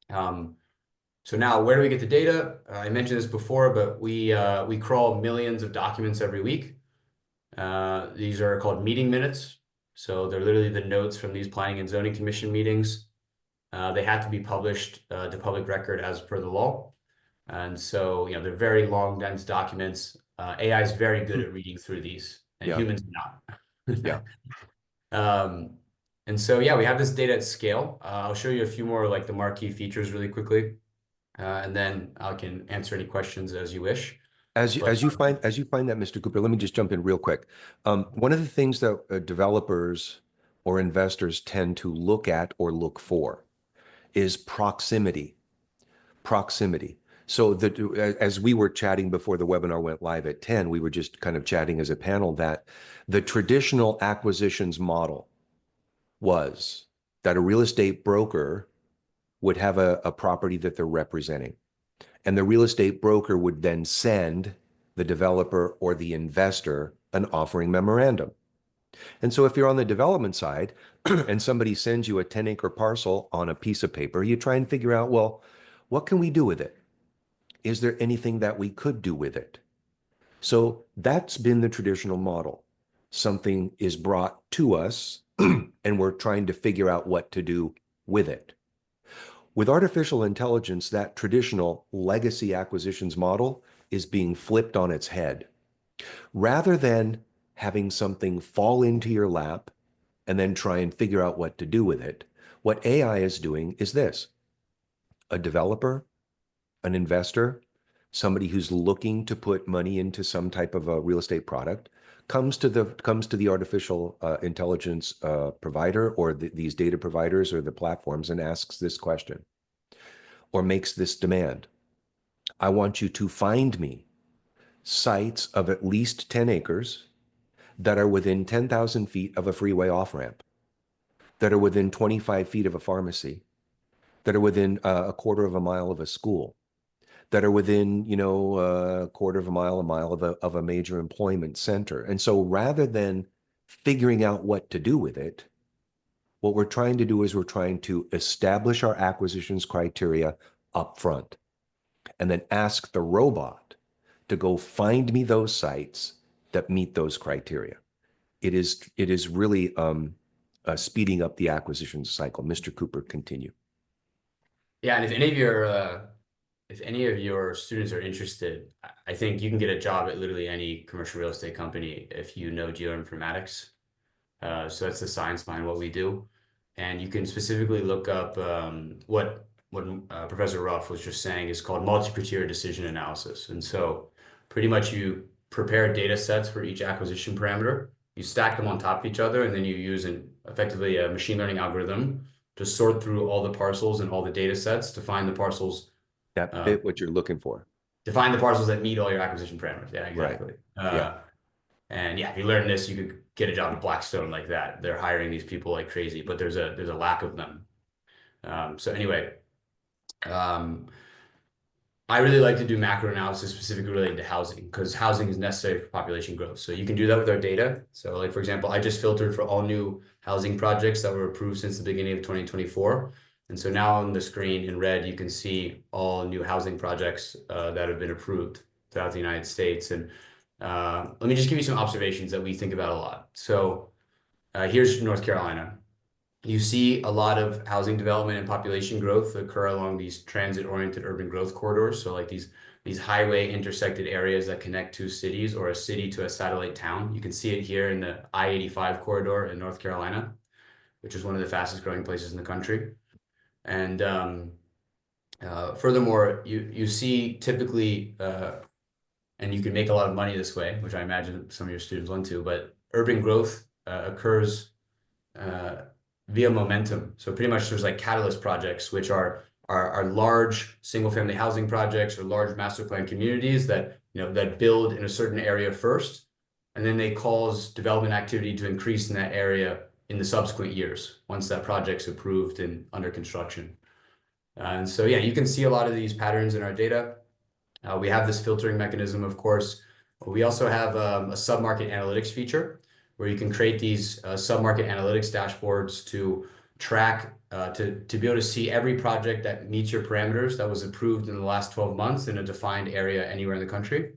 So now, where do we get the data? I mentioned this before, but we crawl millions of documents every week. These are called meeting minutes. So they're literally the notes from these planning and zoning commission meetings. They have to be published to public record as per the law. And so, they're very long, dense documents. AI is very good at reading through these, and humans are not. Yeah. And so, we have this data at scale. I'll show you a few more like the marquee features really quickly, and then I can answer any questions as you wish. As you find that, Mr. Cooper, let me just jump in real quick. One of the things that developers or investors tend to look at or look for is proximity. Proximity. So as we were chatting before the webinar went live at 10, we were just kind of chatting as a panel that the traditional acquisitions model was that a real estate broker would have a property that they're representing. And the real estate broker would then send the developer or the investor an offering memorandum. And so if you're on the development side and somebody sends you a 10-acre parcel on a piece of paper, you try and figure out, well, what can we do with it? Is there anything that we could do with it? So that's been the traditional model. Something is brought to us and we're trying to figure out what to do with it. With artificial intelligence, that traditional legacy acquisitions model is being flipped on its head. Rather than having something fall into your lap and then try and figure out what to do with it, what AI is doing is this. A developer, an investor, somebody who's looking to put money into some type of a real estate product comes to the artificial intelligence provider or these data providers or the platforms and asks this question or makes this demand. I want you to find me sites of at least 10 acres that are within 10,000 feet of a freeway off-ramp, that are within 25 feet of a pharmacy, that are within a quarter of a mile of a school, that are within, a quarter of a mile of a major employment center. And so rather than figuring out what to do with it, what we're trying to do is we're trying to establish our acquisitions criteria up front and then ask the robot to go find me those sites that meet those criteria. It is really speeding up the acquisition cycle. Mr. Cooper, continue. Yeah, and if any of your students are interested, I think you can get a job at literally any commercial real estate company if you know geoinformatics. So that's the science behind what we do. And you can specifically look up what Professor Ruff was just saying is called multi-criteria decision analysis. And so pretty much you prepare data sets for each acquisition parameter, you stack them on top of each other, and then you use effectively a machine learning algorithm to sort through all the parcels and all the data sets to find the parcels that fit what you're looking for. To find the parcels that meet all your acquisition parameters. Yeah, exactly. Right. Yeah. And yeah, if you learn this, you could get a job at Blackstone like that. They're hiring these people like crazy, but there's a lack of them. So anyway, I really like to do macro analysis specifically related to housing because housing is necessary for population growth. So you can do that with our data. So like, for example, I just filtered for all new housing projects that were approved since the beginning of 2024. And so now on the screen in red, you can see all new housing projects that have been approved throughout the United States. And let me just give you some observations that we think about a lot. So here's North Carolina. You see a lot of housing development and population growth occur along these transit-oriented urban growth corridors. So like these highway intersected areas that connect two cities or a city to a satellite town. You can see it here in the I-85 corridor in North Carolina, which is one of the fastest growing places in the country. And furthermore, you see typically, and you can make a lot of money this way, which I imagine some of your students want to, but urban growth occurs via momentum. So pretty much there's like catalyst projects, which are large single family housing projects or large master plan communities that, that build in a certain area first, and then they cause development activity to increase in that area in the subsequent years, once that project's approved and under construction. And so, yeah, you can see a lot of these patterns in our data. We have this filtering mechanism, of course. We also have a sub-market analytics feature where you can create these sub-market analytics dashboards to track, to be able to see every project that meets your parameters that was approved in the last 12 months in a defined area anywhere in the country.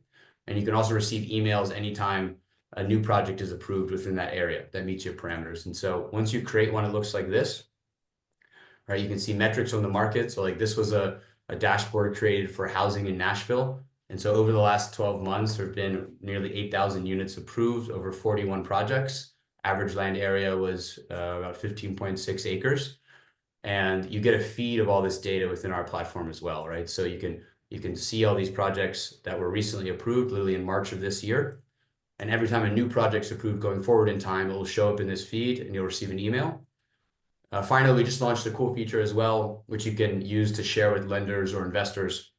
And you can also receive emails anytime a new project is approved within that area that meets your parameters. And so once you create one, it looks like this, right? You can see metrics on the market. So like this was a dashboard created for housing in Nashville. And so over the last 12 months, there have been nearly 8,000 units approved over 41 projects. Average land area was about 15.6 acres. And you get a feed of all this data within our platform as well, right? So you can see all these projects that were recently approved, literally in March of this year. And every time a new project's approved going forward in time, it will show up in this feed and you'll receive an email. Finally, we just launched a cool feature as well, which you can use to share with lenders or investors,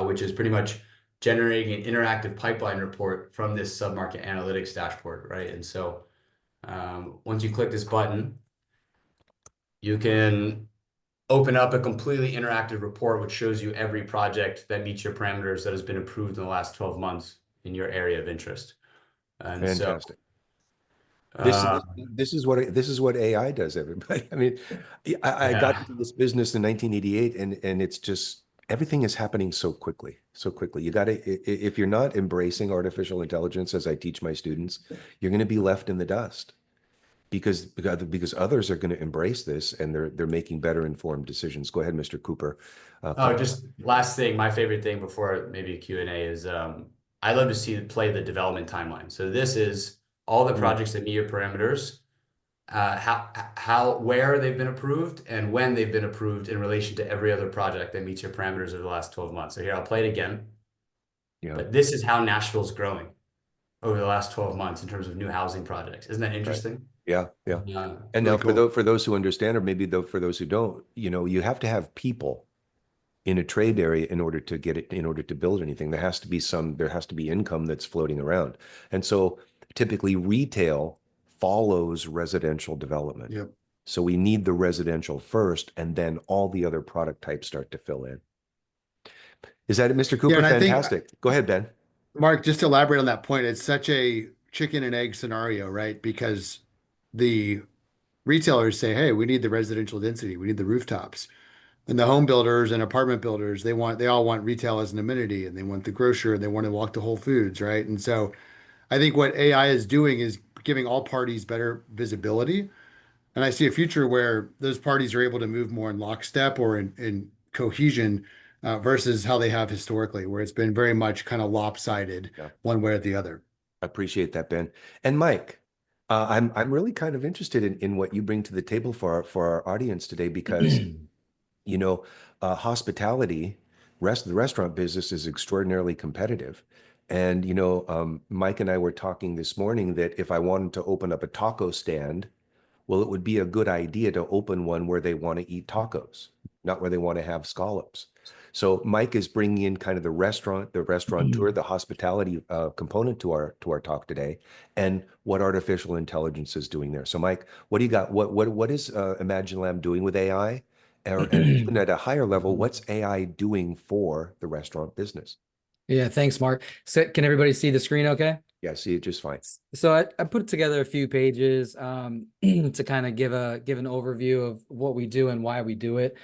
which is pretty much generating an interactive pipeline report from this sub-market analytics dashboard, right? And so once you click this button, you can open up a completely interactive report, which shows you every project that meets your parameters that has been approved in the last 12 months in your area of interest. And Fantastic. So, This is what AI does, everybody. I mean, I got into this business in 1988, and it's just everything is happening so quickly, so quickly. You got to, if you're not embracing artificial intelligence, as I teach my students, you're going to be left in the dust because others are going to embrace this and they're making better informed decisions. Go ahead, Mr. Cooper. Just last thing, my favorite thing before maybe a Q&A is I love to play the development timeline. So this is all the projects that meet your parameters, where they've been approved and when they've been approved in relation to every other project that meets your parameters over the last 12 months. So here, I'll play it again. Yeah. But this is how Nashville's growing over the last 12 months in terms of new housing projects. Isn't that interesting? Yeah, yeah. And Really now cool. for those who understand, or maybe though for those who don't, you have to have people in a trade area in order to get it, in order to build anything. There has to be income that's floating around. And so typically retail follows residential development. Yep. So we need the residential first, and then all the other product types start to fill in. Is that it, Mr. Yeah, Cooper? and I think, Fantastic. Go ahead, Ben. Mark, just to elaborate on that point, it's such a chicken and egg scenario, right? Because the retailers say, hey, we need the residential density, we need the rooftops. And the home builders and apartment builders, they all want retail as an amenity, and they want the grocer, and they want to walk to Whole Foods, right? And so I think what AI is doing is giving all parties better visibility. And I see a future where those parties are able to move more in lockstep or in cohesion versus how they have historically, where it's been very much kind of lopsided Yeah. one way or the other. I appreciate that, Ben. And Mike, I'm really kind of interested in what you bring to the table for our audience today, because hospitality, the restaurant business is extraordinarily competitive. And Mike and I were talking this morning that if I wanted to open up a taco stand, well, it would be a good idea to open one where they want to eat tacos, not where they want to have scallops. So Mike is bringing in kind of the restaurateur, the hospitality component to our talk today, and what artificial intelligence is doing there. So Mike, what do you got? What is Imagine Lab doing with AI? And even at a higher level, what's AI doing for the restaurant business? Yeah, thanks, Mark. So can everybody see the screen okay? Yeah, I see it just fine. So I put together a few pages to kind of give an overview of what we do and why we do it.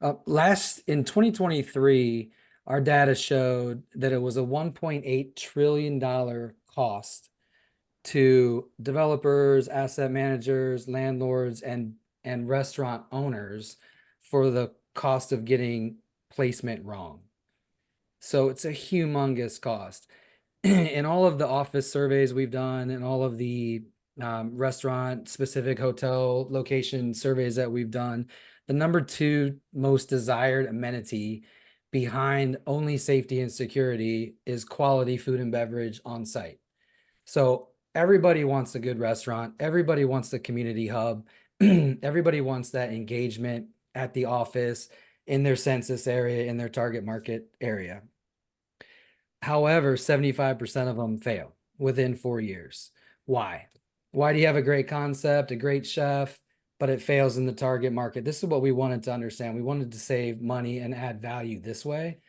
In 2023, our data showed that it was a $1.8 trillion cost to developers, asset managers, landlords, and restaurant owners for the cost of getting placement wrong. So it's a humongous cost. In all of the office surveys we've done and all of the restaurant specific hotel location surveys that we've done, the number 2 most desired amenity behind only safety and security is quality food and beverage on site. So everybody wants a good restaurant. Everybody wants the community hub. Everybody wants that engagement at the office, in their census area, in their target market area. However, 75% of them fail within 4 years. Why? Why do you have a great concept, a great chef, but it fails in the target market? This is what we wanted to understand. We wanted to save money and add value this way.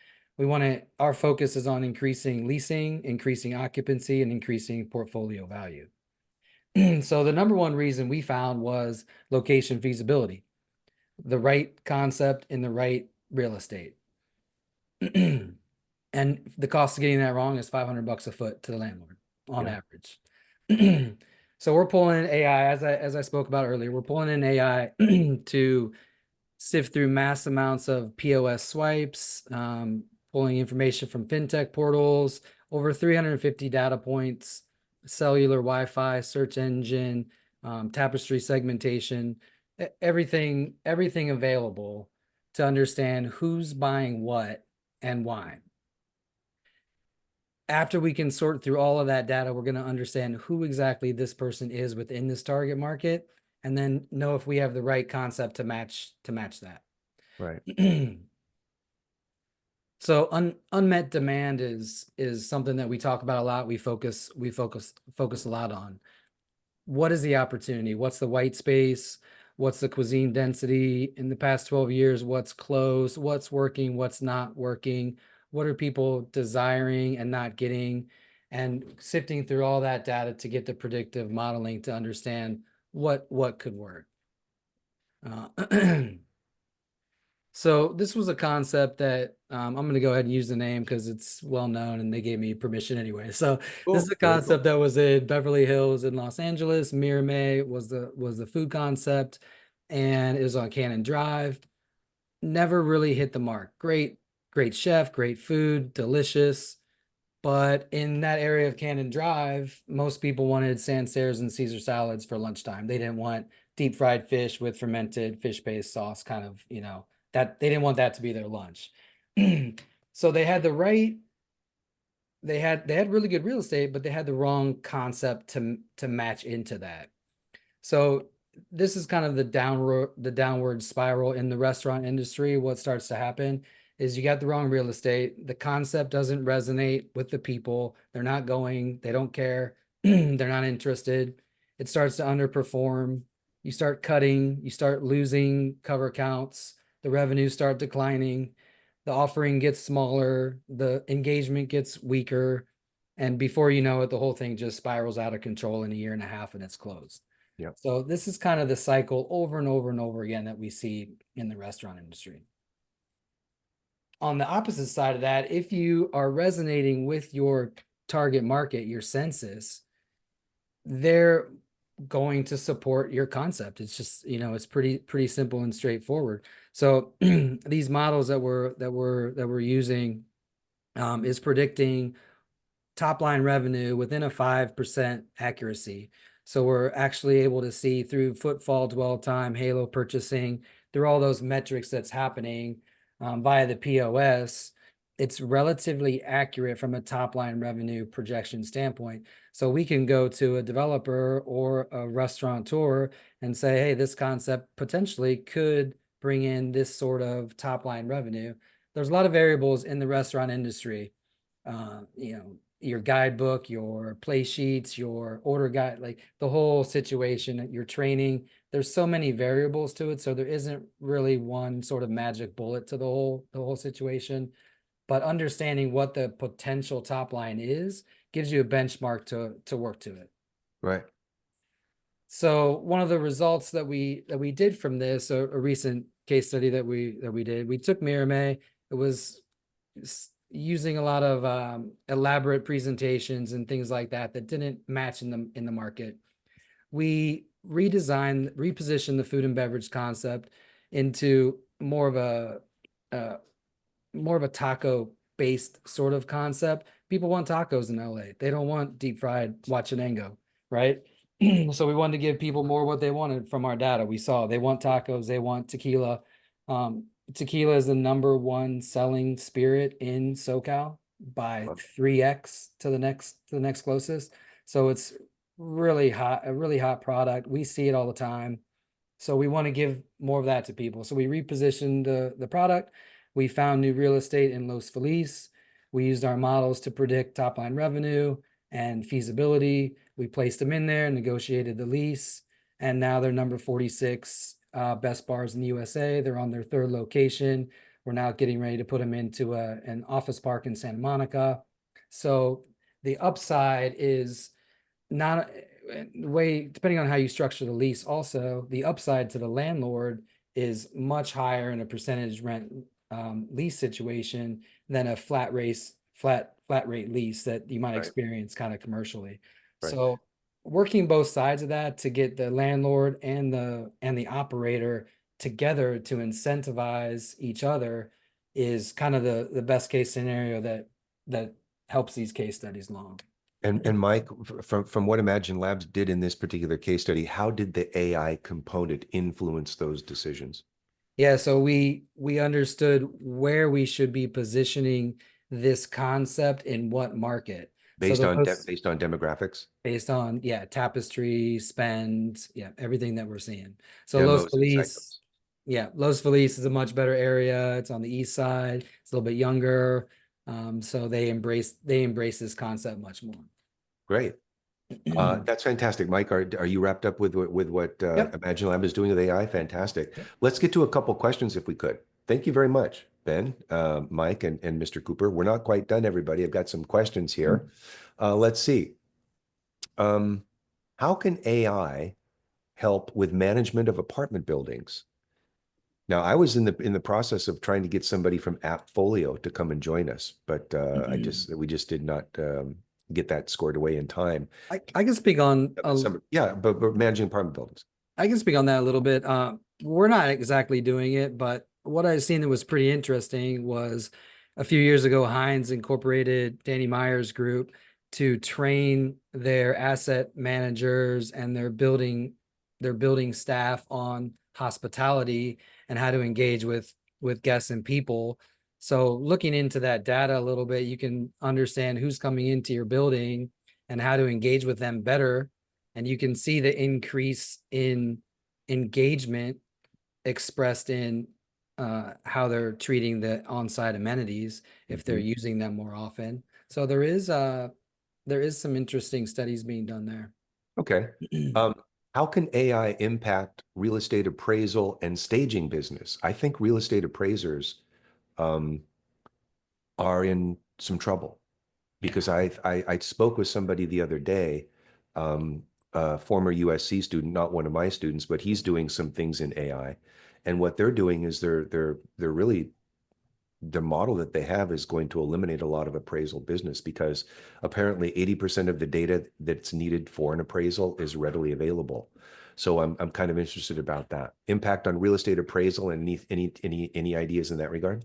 Our focus is on increasing leasing, increasing occupancy, and increasing portfolio value. So the number 1 reason we found was location feasibility, the right concept in the right real estate. And the cost of getting that wrong is $500 a foot to the landlord on average. So we're pulling in AI, as I spoke about earlier, we're pulling in AI to sift through mass amounts of POS swipes, pulling information from fintech portals, over 350 data points, cellular, Wi-Fi, search engine, tapestry segmentation, everything available to understand who's buying what and why. After we can sort through all of that data, we're going to understand who exactly this person is within this target market, and then know if we have the right concept to match that. Right. So unmet demand is something that we talk about a lot. We focus a lot on. What is the opportunity? What's the white space? What's the cuisine density in the past 12 years? What's closed? What's working? What's not working? What are people desiring and not getting? And sifting through all that data to get the predictive modeling to understand what could work. So this was a concept that I'm going to go ahead and use the name because it's well known and they gave me permission anyway. So Cool. this is a concept that was in Beverly Hills in Los Angeles. Miramay was the food concept, and it was on Cannon Drive. Never really hit the mark. Great chef, great food, delicious. But in that area of Cannon Drive, most people wanted Sancerres and Caesar salads for lunchtime. They didn't want deep fried fish with fermented fish paste sauce, kind of, that they didn't want that to be their lunch. So they had the right they had really good real estate, but they had the wrong concept to match into that. So this is kind of the downward spiral in the restaurant industry. What starts to happen is you got the wrong real estate. The concept doesn't resonate with the people. They're not going, they don't care, they're not interested. It starts to underperform. You start cutting, you start losing cover counts, the revenues start declining, the offering gets smaller, the engagement gets weaker. And before you know it, the whole thing just spirals out of control in a year and a half and it's closed. Yep. So this is kind of the cycle over and over and over again that we see in the restaurant industry. On the opposite side of that, if you are resonating with your target market, your census, they're going to support your concept. It's just, it's pretty simple and straightforward. So these models that we're using is predicting top line revenue within a 5% accuracy. So we're actually able to see through footfall, dwell time, halo purchasing, through all those metrics that's happening via the POS. It's relatively accurate from a top line revenue projection standpoint. So we can go to a developer or a restaurateur and say, hey, this concept potentially could bring in this sort of top line revenue. There's a lot of variables in the restaurant industry. Your guidebook, your play sheets, your order guide, like the whole situation, your training, there's so many variables to it. So there isn't really one sort of magic bullet to the whole situation, but understanding what the potential top line is gives you a benchmark to work to it. Right. So one of the results that we did from this, a recent case study that we did, we took Mirame. It was using a lot of elaborate presentations and things like that didn't match in the market. We repositioned the food and beverage concept into more of a taco based sort of concept. People want tacos in LA. They don't want deep fried Huachinango, right? So we wanted to give people more what they wanted from our data. We saw they want tacos, they want tequila. Tequila is the #1 selling spirit in SoCal by 3x to the next closest. So it's really hot, a really hot product. We see it all the time. So we want to give more of that to people. So we repositioned the product. We found new real estate in Los Feliz. We used our models to predict top line revenue and feasibility. We placed them in there, negotiated the lease, and now they're number 46 best bars in the USA. They're on their 3rd location. We're now getting ready to put them into an office park in Santa Monica. So the upside is not depending on how you structure the lease. Also, the upside to the landlord is much higher in a percentage rent lease situation than a flat rate lease that you might experience kind of commercially. Right. So working both sides of that to get the landlord and the operator together to incentivize each other is kind of the best case scenario that helps these case studies along. And Mike, from what Imagine Labs did in this particular case study, how did the AI component influence those decisions? Yeah, so we understood where we should be positioning this concept in what market. Based on demographics? Based on, tapestry, spend, everything that we're seeing. So Demos Los Feliz, Los Feliz is a much better area. It's on the east side. It's a little bit younger. So they embrace this concept much more. Great. That's fantastic. Mike, are you wrapped up with what Yep. Imagine Lab is doing with AI? Fantastic. Yep. Let's get to a couple questions if we could. Thank you very much, Ben, Mike, and Mr. Cooper. We're not quite done, everybody. I've got some questions here. Let's see. How can AI help with management of apartment buildings? Now, I was in the process of trying to get somebody from Appfolio to come and join us, but we just did not get that scored away in time. I can speak on but managing apartment buildings. I can speak on that a little bit. We're not exactly doing it, but what I've seen that was pretty interesting was a few years ago, Heinz incorporated Danny Meyer's group to train their asset managers and their building staff on hospitality and how to engage with guests and people. So looking into that data a little bit, you can understand who's coming into your building and how to engage with them better. And you can see the increase in engagement expressed in how they're treating the on-site amenities if they're using them more often. So there is some interesting studies being done there. Okay. How can AI impact real estate appraisal and staging business? I think real estate appraisers are in some trouble because I spoke with somebody the other day, a former USC student, not one of my students, but he's doing some things in AI. And what they're doing is they're really, the model that they have is going to eliminate a lot of appraisal business because apparently 80% of the data that's needed for an appraisal is readily available. So I'm kind of interested about that. Impact on real estate appraisal and any ideas in that regard?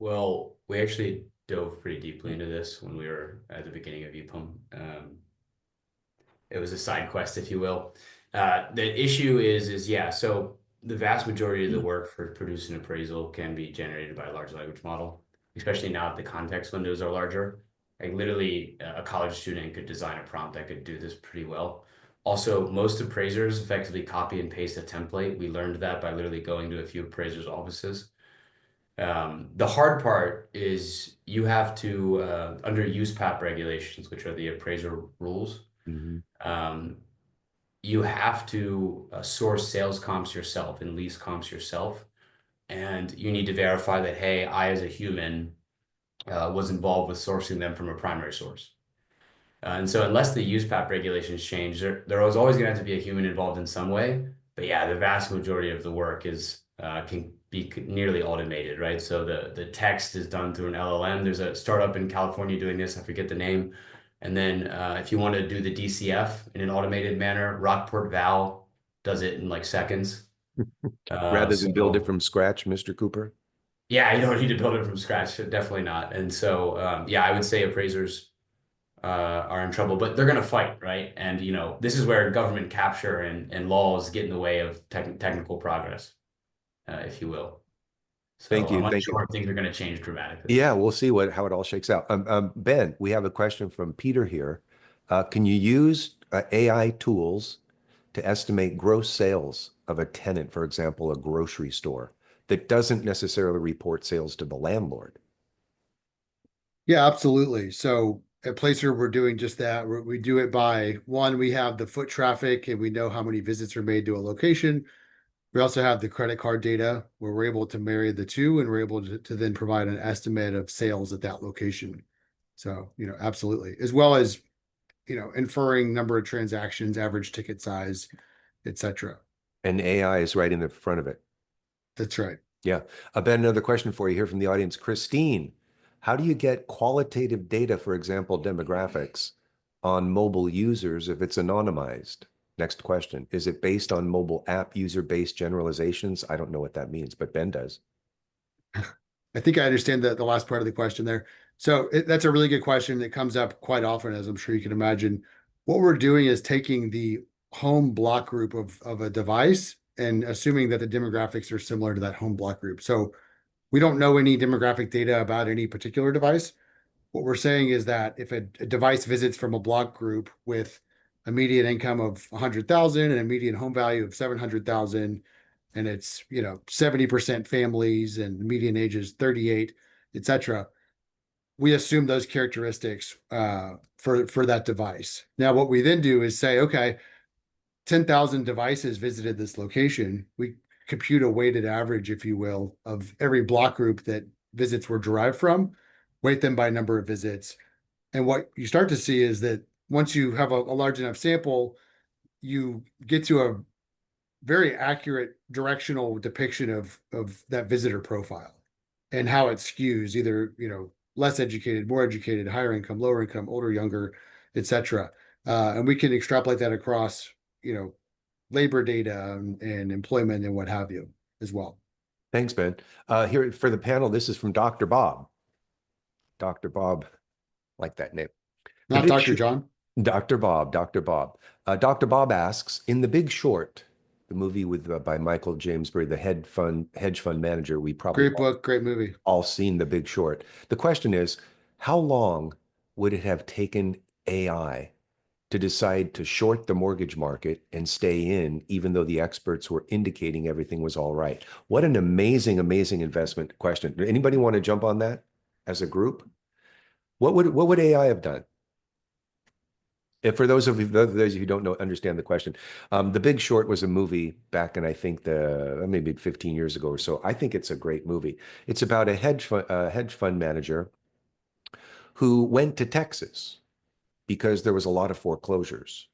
Well, we actually dove pretty deeply into this when we were at the beginning of EPUM. It was a side quest, if you will. The issue is yeah, so the vast majority of the work for producing appraisal can be generated by a large language model, especially now that the context windows are larger. Like literally a college student could design a prompt that could do this pretty well. Also, most appraisers effectively copy and paste a template. We learned that by literally going to a few appraisers' offices. The hard part is you have to, under USPAP regulations, which are the appraiser rules, you have to source sales comps yourself and lease comps yourself. And you need to verify that, hey, I as a human was involved with sourcing them from a primary source. And so unless the USPAP regulations change, there was always going to have to be a human involved in some way. But yeah, the vast majority of the work is can be nearly automated, right? So the text is done through an LLM. There's a startup in California doing this. I forget the name. And then if you want to do the DCF in an automated manner, Rockport Val does it in like seconds. Rather than build it from scratch, Mr. Cooper? Yeah, you don't need to build it from scratch. Definitely not. And so, yeah, I would say appraisers are in trouble, but they're going to fight, right? And, you know, this is where government capture and laws get in the way of technical progress, if you will. So Thank you. I'm Thank unsure you. if things are going to change dramatically. Yeah, we'll see how it all shakes out. Ben, we have a question from Peter here. Can you use AI tools to estimate gross sales of a tenant, for example, a grocery store that doesn't necessarily report sales to the landlord? Yeah, absolutely. So at Placer, we're doing just that. We do it by one, we have the foot traffic and we know how many visits are made to a location. We also have the credit card data where we're able to marry the two and we're able to then provide an estimate of sales at that location. So, you know, absolutely. As well as, you know, inferring number of transactions, average ticket size, etc. And AI is right in the front of it. That's right. Yeah. Ben, another question for you here from the audience. Christine, how do you get qualitative data, for example, demographics on mobile users if it's anonymized? Next question. Is it based on mobile app user-based generalizations? I don't know what that means, but Ben does. I think I understand the last part of the question there. So that's a really good question that comes up quite often, as I'm sure you can imagine. What we're doing is taking the home block group of a device and assuming that the demographics are similar to that home block group. So we don't know any demographic data about any particular device. What we're saying is that if a device visits from a block group with a median income of 100,000 and a median home value of 700,000, and it's, you know, 70% families and median age is 38, etc., we assume those characteristics for that device. Now, what we then do is say, okay, 10,000 devices visited this location. We compute a weighted average, if you will, of every block group that visits were derived from, weight them by number of visits. And what you start to see is that once you have a large enough sample, you get to a very accurate directional depiction of that visitor profile and how it skews either, you know, less educated, more educated, higher income, lower income, older, younger, etc. And we can extrapolate that across, you know, labor data and employment and what have you as well. Thanks, Ben. Here for the panel, this is from Dr. Bob. Dr. Bob, like that name. Not Dr. John? Dr. Bob, Dr. Bob. Dr. Bob asks, in The Big Short, the movie with by Michael James Berry, the hedge fund manager. We probably Great book, great movie. all seen The Big Short. The question is, how long would it have taken AI to decide to short the mortgage market and stay in, even though the experts were indicating everything was all right? What an amazing, amazing investment question. Anybody want to jump on that as a group? What would AI have done? If for those of you who don't know, understand the question, The Big Short was a movie back in, I think, maybe 15 years ago or so. I think it's a great movie. It's about a hedge fund manager who went to Texas because there was a lot of foreclosures.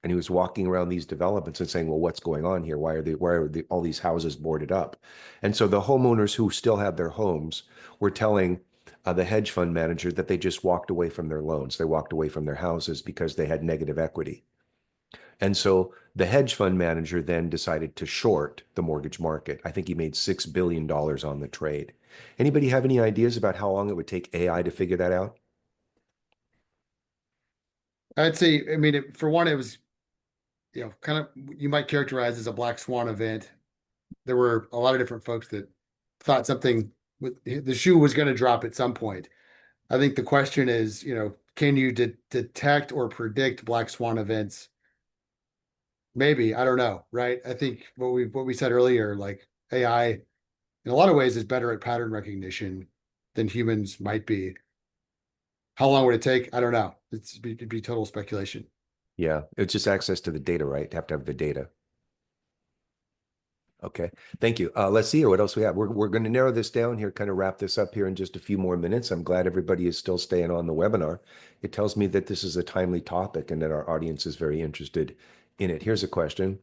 And he was walking around these developments and saying, well, what's going on here? Why are all these houses boarded up? And so the homeowners who still had their homes were telling the hedge fund manager that they just walked away from their loans. They walked away from their houses because they had negative equity. And so the hedge fund manager then decided to short the mortgage market. I think he made $6 billion on the trade. Anybody have any ideas about how long it would take AI to figure that out? I'd say, I mean, for one, it was, kind of, you might characterize as a black swan event. There were a lot of different folks that thought something with the shoe was going to drop at some point. I think the question is, can you detect or predict black swan events? Maybe, I don't know, right? I think what we said earlier, like AI in a lot of ways is better at pattern recognition than humans might be. How long would it take? I don't know. It'd be total speculation. Yeah, it's just access to the data, right? You have to have the data. Okay, thank you. Let's see here what else we have. We're going to narrow this down here, kind of wrap this up here in just a few more minutes. I'm glad everybody is still staying on the webinar. It tells me that this is a timely topic and that our audience is very interested in it. Here's a question.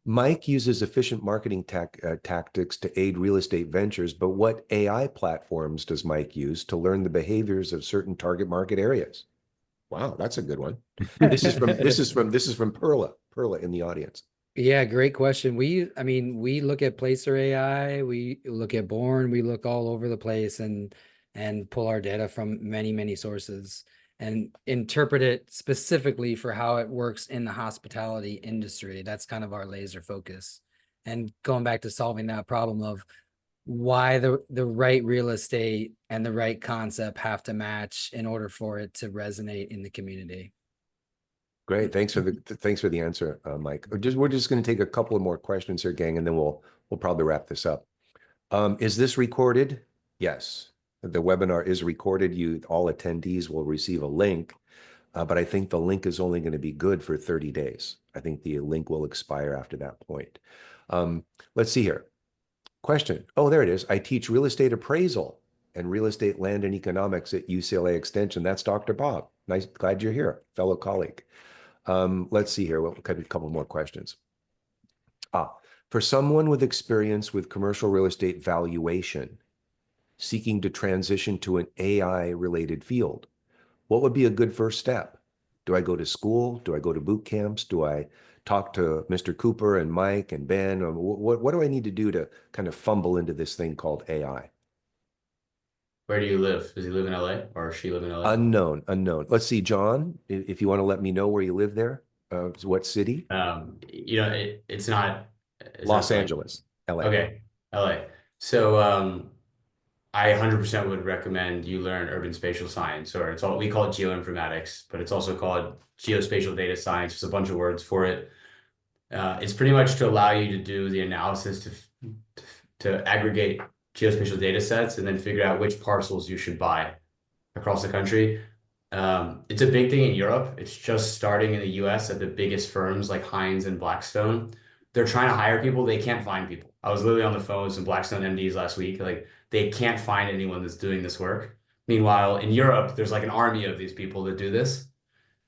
Mike uses efficient marketing tactics to aid real estate ventures, but what AI platforms does Mike use to learn the behaviors of certain target market areas? Wow, that's a good one. This is from Perla in the audience. Yeah, great question. I mean, we look at Placer AI, we look at Born, we look all over the place and pull our data from many, many sources and interpret it specifically for how it works in the hospitality industry. That's kind of our laser focus. And going back to solving that problem of why the right real estate and the right concept have to match in order for it to resonate in the community. Great, thanks for the answer, Mike. We're just going to take a couple of more questions here, gang, and then we'll probably wrap this up. Is this recorded? Yes, the webinar is recorded. All attendees will receive a link, but I think the link is only going to be good for 30 days. I think the link will expire after that point. Let's see here. Question. Oh, there it is. I teach real estate appraisal and real estate land and economics at UCLA Extension. That's Dr. Bob. Nice, glad you're here, fellow colleague. Let's see here. We'll cut a couple more questions. For someone with experience with commercial real estate valuation, seeking to transition to an AI-related field, what would be a good first step? Do I go to school? Do I go to boot camps? Do I talk to Mr. Cooper and Mike and Ben? What do I need to do to kind of fumble into this thing called AI? Where do you live? Does he live in LA or she live in LA? Unknown. Let's see, John, if you want to let me know where you live there, what city? It's not Los not Angeles, LA. Okay, LA. So I 100% would recommend you learn urban spatial science, or we call it geoinformatics, but it's also called geospatial data science. There's a bunch of words for it. It's pretty much to allow you to do the analysis to aggregate geospatial data sets and then figure out which parcels you should buy across the country. It's a big thing in Europe. It's just starting in the US at the biggest firms like Hines and Blackstone. They're trying to hire people. They can't find people. I was literally on the phone with some Blackstone MDs last week. Like, they can't find anyone that's doing this work. Meanwhile, in Europe, there's like an army of these people that do this.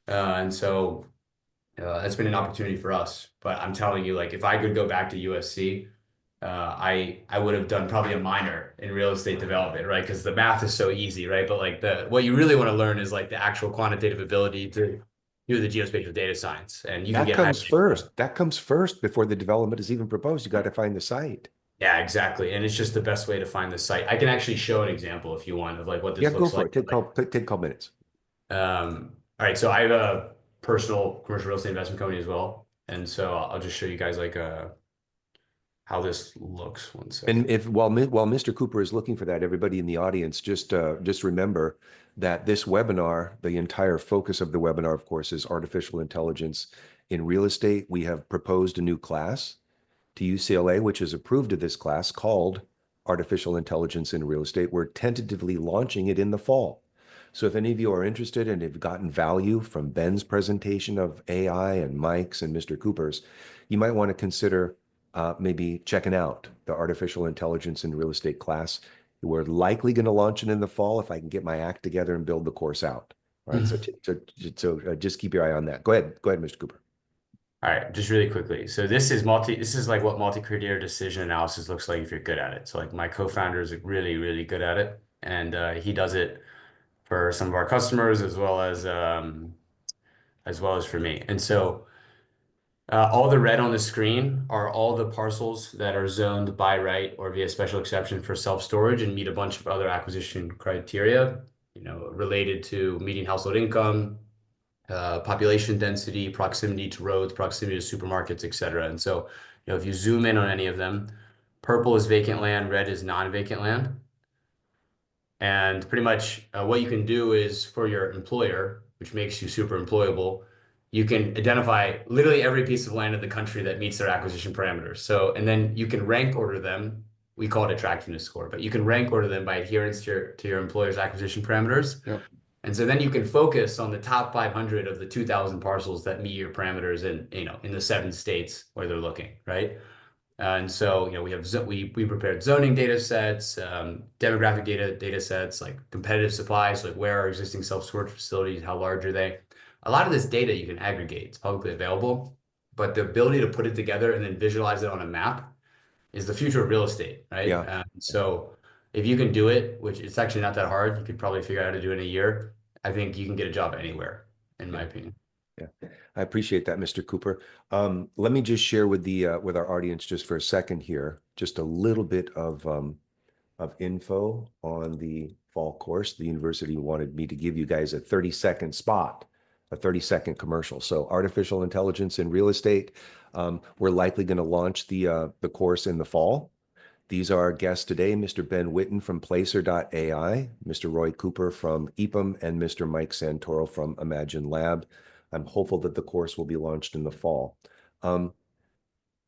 And so that's been an opportunity for us. But I'm telling you, like, if I could go back to USC, I would have done probably a minor in real estate development, right? Because the math is so easy, right? But like what you really want to learn is like the actual quantitative ability to do the geospatial data science. And you can get first. That comes first before the development is even proposed. You got to find the site. Yeah, exactly. And it's just the best way to find the site. I can actually show an example if you want of like what this looks like. Take a couple minutes. All right, so I have a personal commercial real estate investment company as well, and so I'll just show you guys like how this looks. One second. And if while Mr. Cooper is looking for that, everybody in the audience, just remember that this webinar, the entire focus of the webinar, of course, is artificial intelligence in real estate. We have proposed a new class to UCLA, which is approved of this class called Artificial Intelligence in Real Estate. We're tentatively launching it in the fall. So if any of you are interested and have gotten value from Ben's presentation of AI and Mike's and Mr. Cooper's, you might want to consider maybe checking out the Artificial Intelligence in Real Estate class. We're likely going to launch it in the fall if I can get my act together and build the course out. All right, so just keep your eye on that. Go ahead, Mr. Cooper. All right, just really quickly. So this is like what multi-criteria decision analysis looks like if you're good at it. So like my co-founder is really, really good at it, and he does it for some of our customers as well as for me. And so all the red on the screen are all the parcels that are zoned by right or via special exception for self-storage and meet a bunch of other acquisition criteria, related to median household income, population density, proximity to roads, proximity to supermarkets, et cetera. And so, if you zoom in on any of them, purple is vacant land, red is non-vacant land. And pretty much what you can do is for your employer, which makes you super employable, you can identify literally every piece of land in the country that meets their acquisition parameters. So, and then you can rank order them. We call it attractiveness score, but you can rank order them by adherence to your employer's acquisition parameters. Yep. And so then you can focus on the top 500 of the 2,000 parcels that meet your parameters in the 7 states where they're looking, right? And so, we prepared zoning data sets, demographic data sets, like competitive supplies, like where are existing self-storage facilities, how large are they? A lot of this data you can aggregate, it's publicly available, but the ability to put it together and then visualize it on a map is the future of real estate, right? Yeah. So if you can do it, which it's actually not that hard, you could probably figure out how to do it in a year. I think you can get a job anywhere, in my opinion. Yeah, I appreciate that, Mr. Cooper. Let me just share with our audience just for a second here, just a little bit of info on the fall course. The university wanted me to give you guys a 30-second spot, a 30-second commercial. So artificial intelligence in real estate, we're likely going to launch the course in the fall. These are our guests today, Mr. Ben Witten from Placer.ai, Mr. Roy Cooper from EPAM, and Mr. Mike Santoro from Imagine Lab. I'm hopeful that the course will be launched in the fall. Do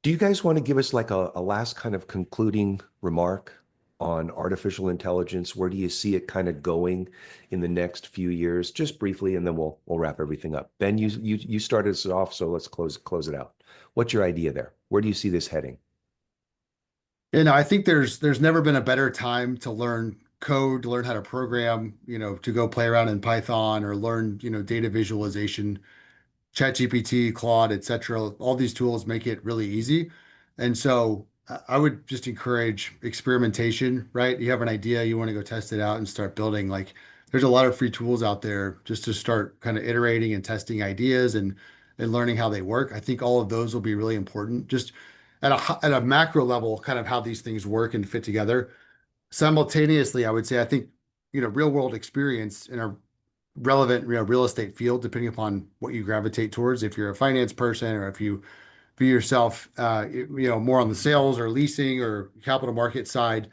you guys want to give us like a last kind of concluding remark on artificial intelligence? Where do you see it kind of going in the next few years? Just briefly, and then we'll wrap everything up. Ben, you started us off, so let's close it out. What's your idea there? Where do you see this heading? I think there's never been a better time to learn code, to learn how to program, to go play around in Python or learn, data visualization. ChatGPT, Claude, etc. All these tools make it really easy. And so I would just encourage experimentation, right? You have an idea, you want to go test it out and start building. Like there's a lot of free tools out there just to start kind of iterating and testing ideas and learning how they work. I think all of those will be really important. Just at a macro level, kind of how these things work and fit together. Simultaneously, I would say I think real world experience in a relevant real estate field, depending upon what you gravitate towards. If you're a finance person or if you view yourself more on the sales or leasing or capital market side,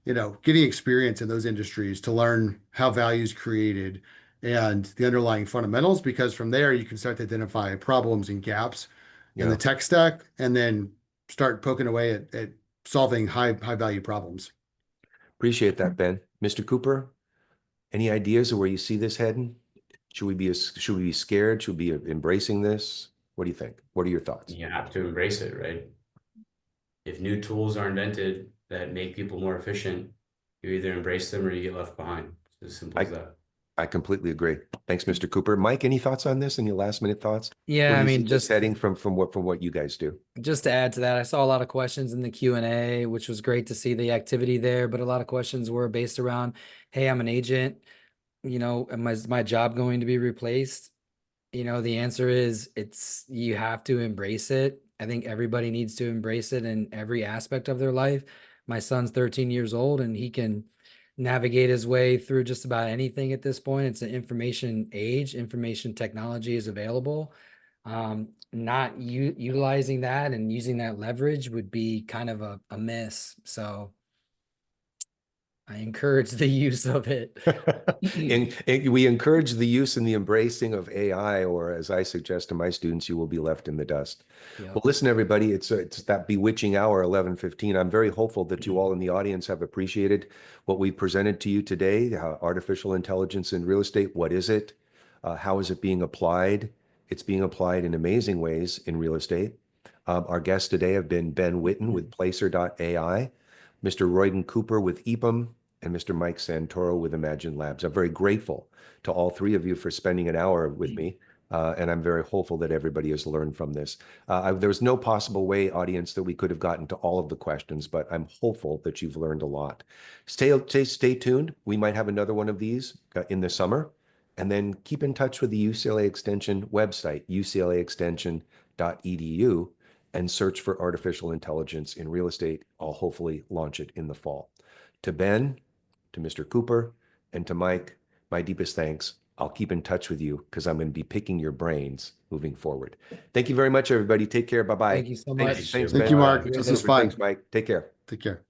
getting experience in those industries to learn how value is created and the underlying fundamentals, because from there you can start to identify problems and gaps in the tech stack and then start poking away at solving high value problems. Appreciate that, Ben. Mr. Cooper, any ideas of where you see this heading? Should we be scared? Should we be embracing this? What do you think? What are your thoughts? You have to embrace it, right? If new tools are invented that make people more efficient, you either embrace them or you get left behind. It's as simple as that. I completely agree. Thanks, Mr. Cooper. Mike, any thoughts on this? Any last minute thoughts? Yeah, I mean, just heading from what you guys do. Just to add to that, I saw a lot of questions in the Q&A, which was great to see the activity there. But a lot of questions were based around, hey, I'm an agent. Is my job going to be replaced? The answer is you have to embrace it. I think everybody needs to embrace it in every aspect of their life. My son's 13 years old and he can navigate his way through just about anything at this point. It's an information age, information technology is available. Not utilizing that and using that leverage would be kind of a miss. So I encourage the use of it. And we encourage the use and the embracing of AI, or as I suggest to my students, you will be left in the dust. Yep. Well, listen, everybody, it's that bewitching hour, 11:15. I'm very hopeful that you all in the audience have appreciated what we presented to you today. Artificial intelligence in real estate, what is it? How is it being applied? It's being applied in amazing ways in real estate. Our guests today have been Ben Witten with Placer.ai, Mr. Royden Cooper with EPAM, and Mr. Mike Santoro with Imagine Labs. I'm very grateful to all three of you for spending an hour with me, and I'm very hopeful that everybody has learned from this. There's no possible way, audience, that we could have gotten to all of the questions, but I'm hopeful that you've learned a lot. Stay tuned. We might have another one of these in the summer, and then keep in touch with the UCLA Extension website, uclaextension.edu, and search for artificial intelligence in real estate. I'll hopefully launch it in the fall. To Ben, to Mr. Cooper, and to Mike, my deepest thanks. I'll keep in touch with you because I'm going to be picking your brains moving forward. Thank you very much, everybody. Take care. Bye-bye. Thank you so much. Thanks, Thank Ben. you, Mark. This This was fun. Thanks, Mike. Take care. Take care.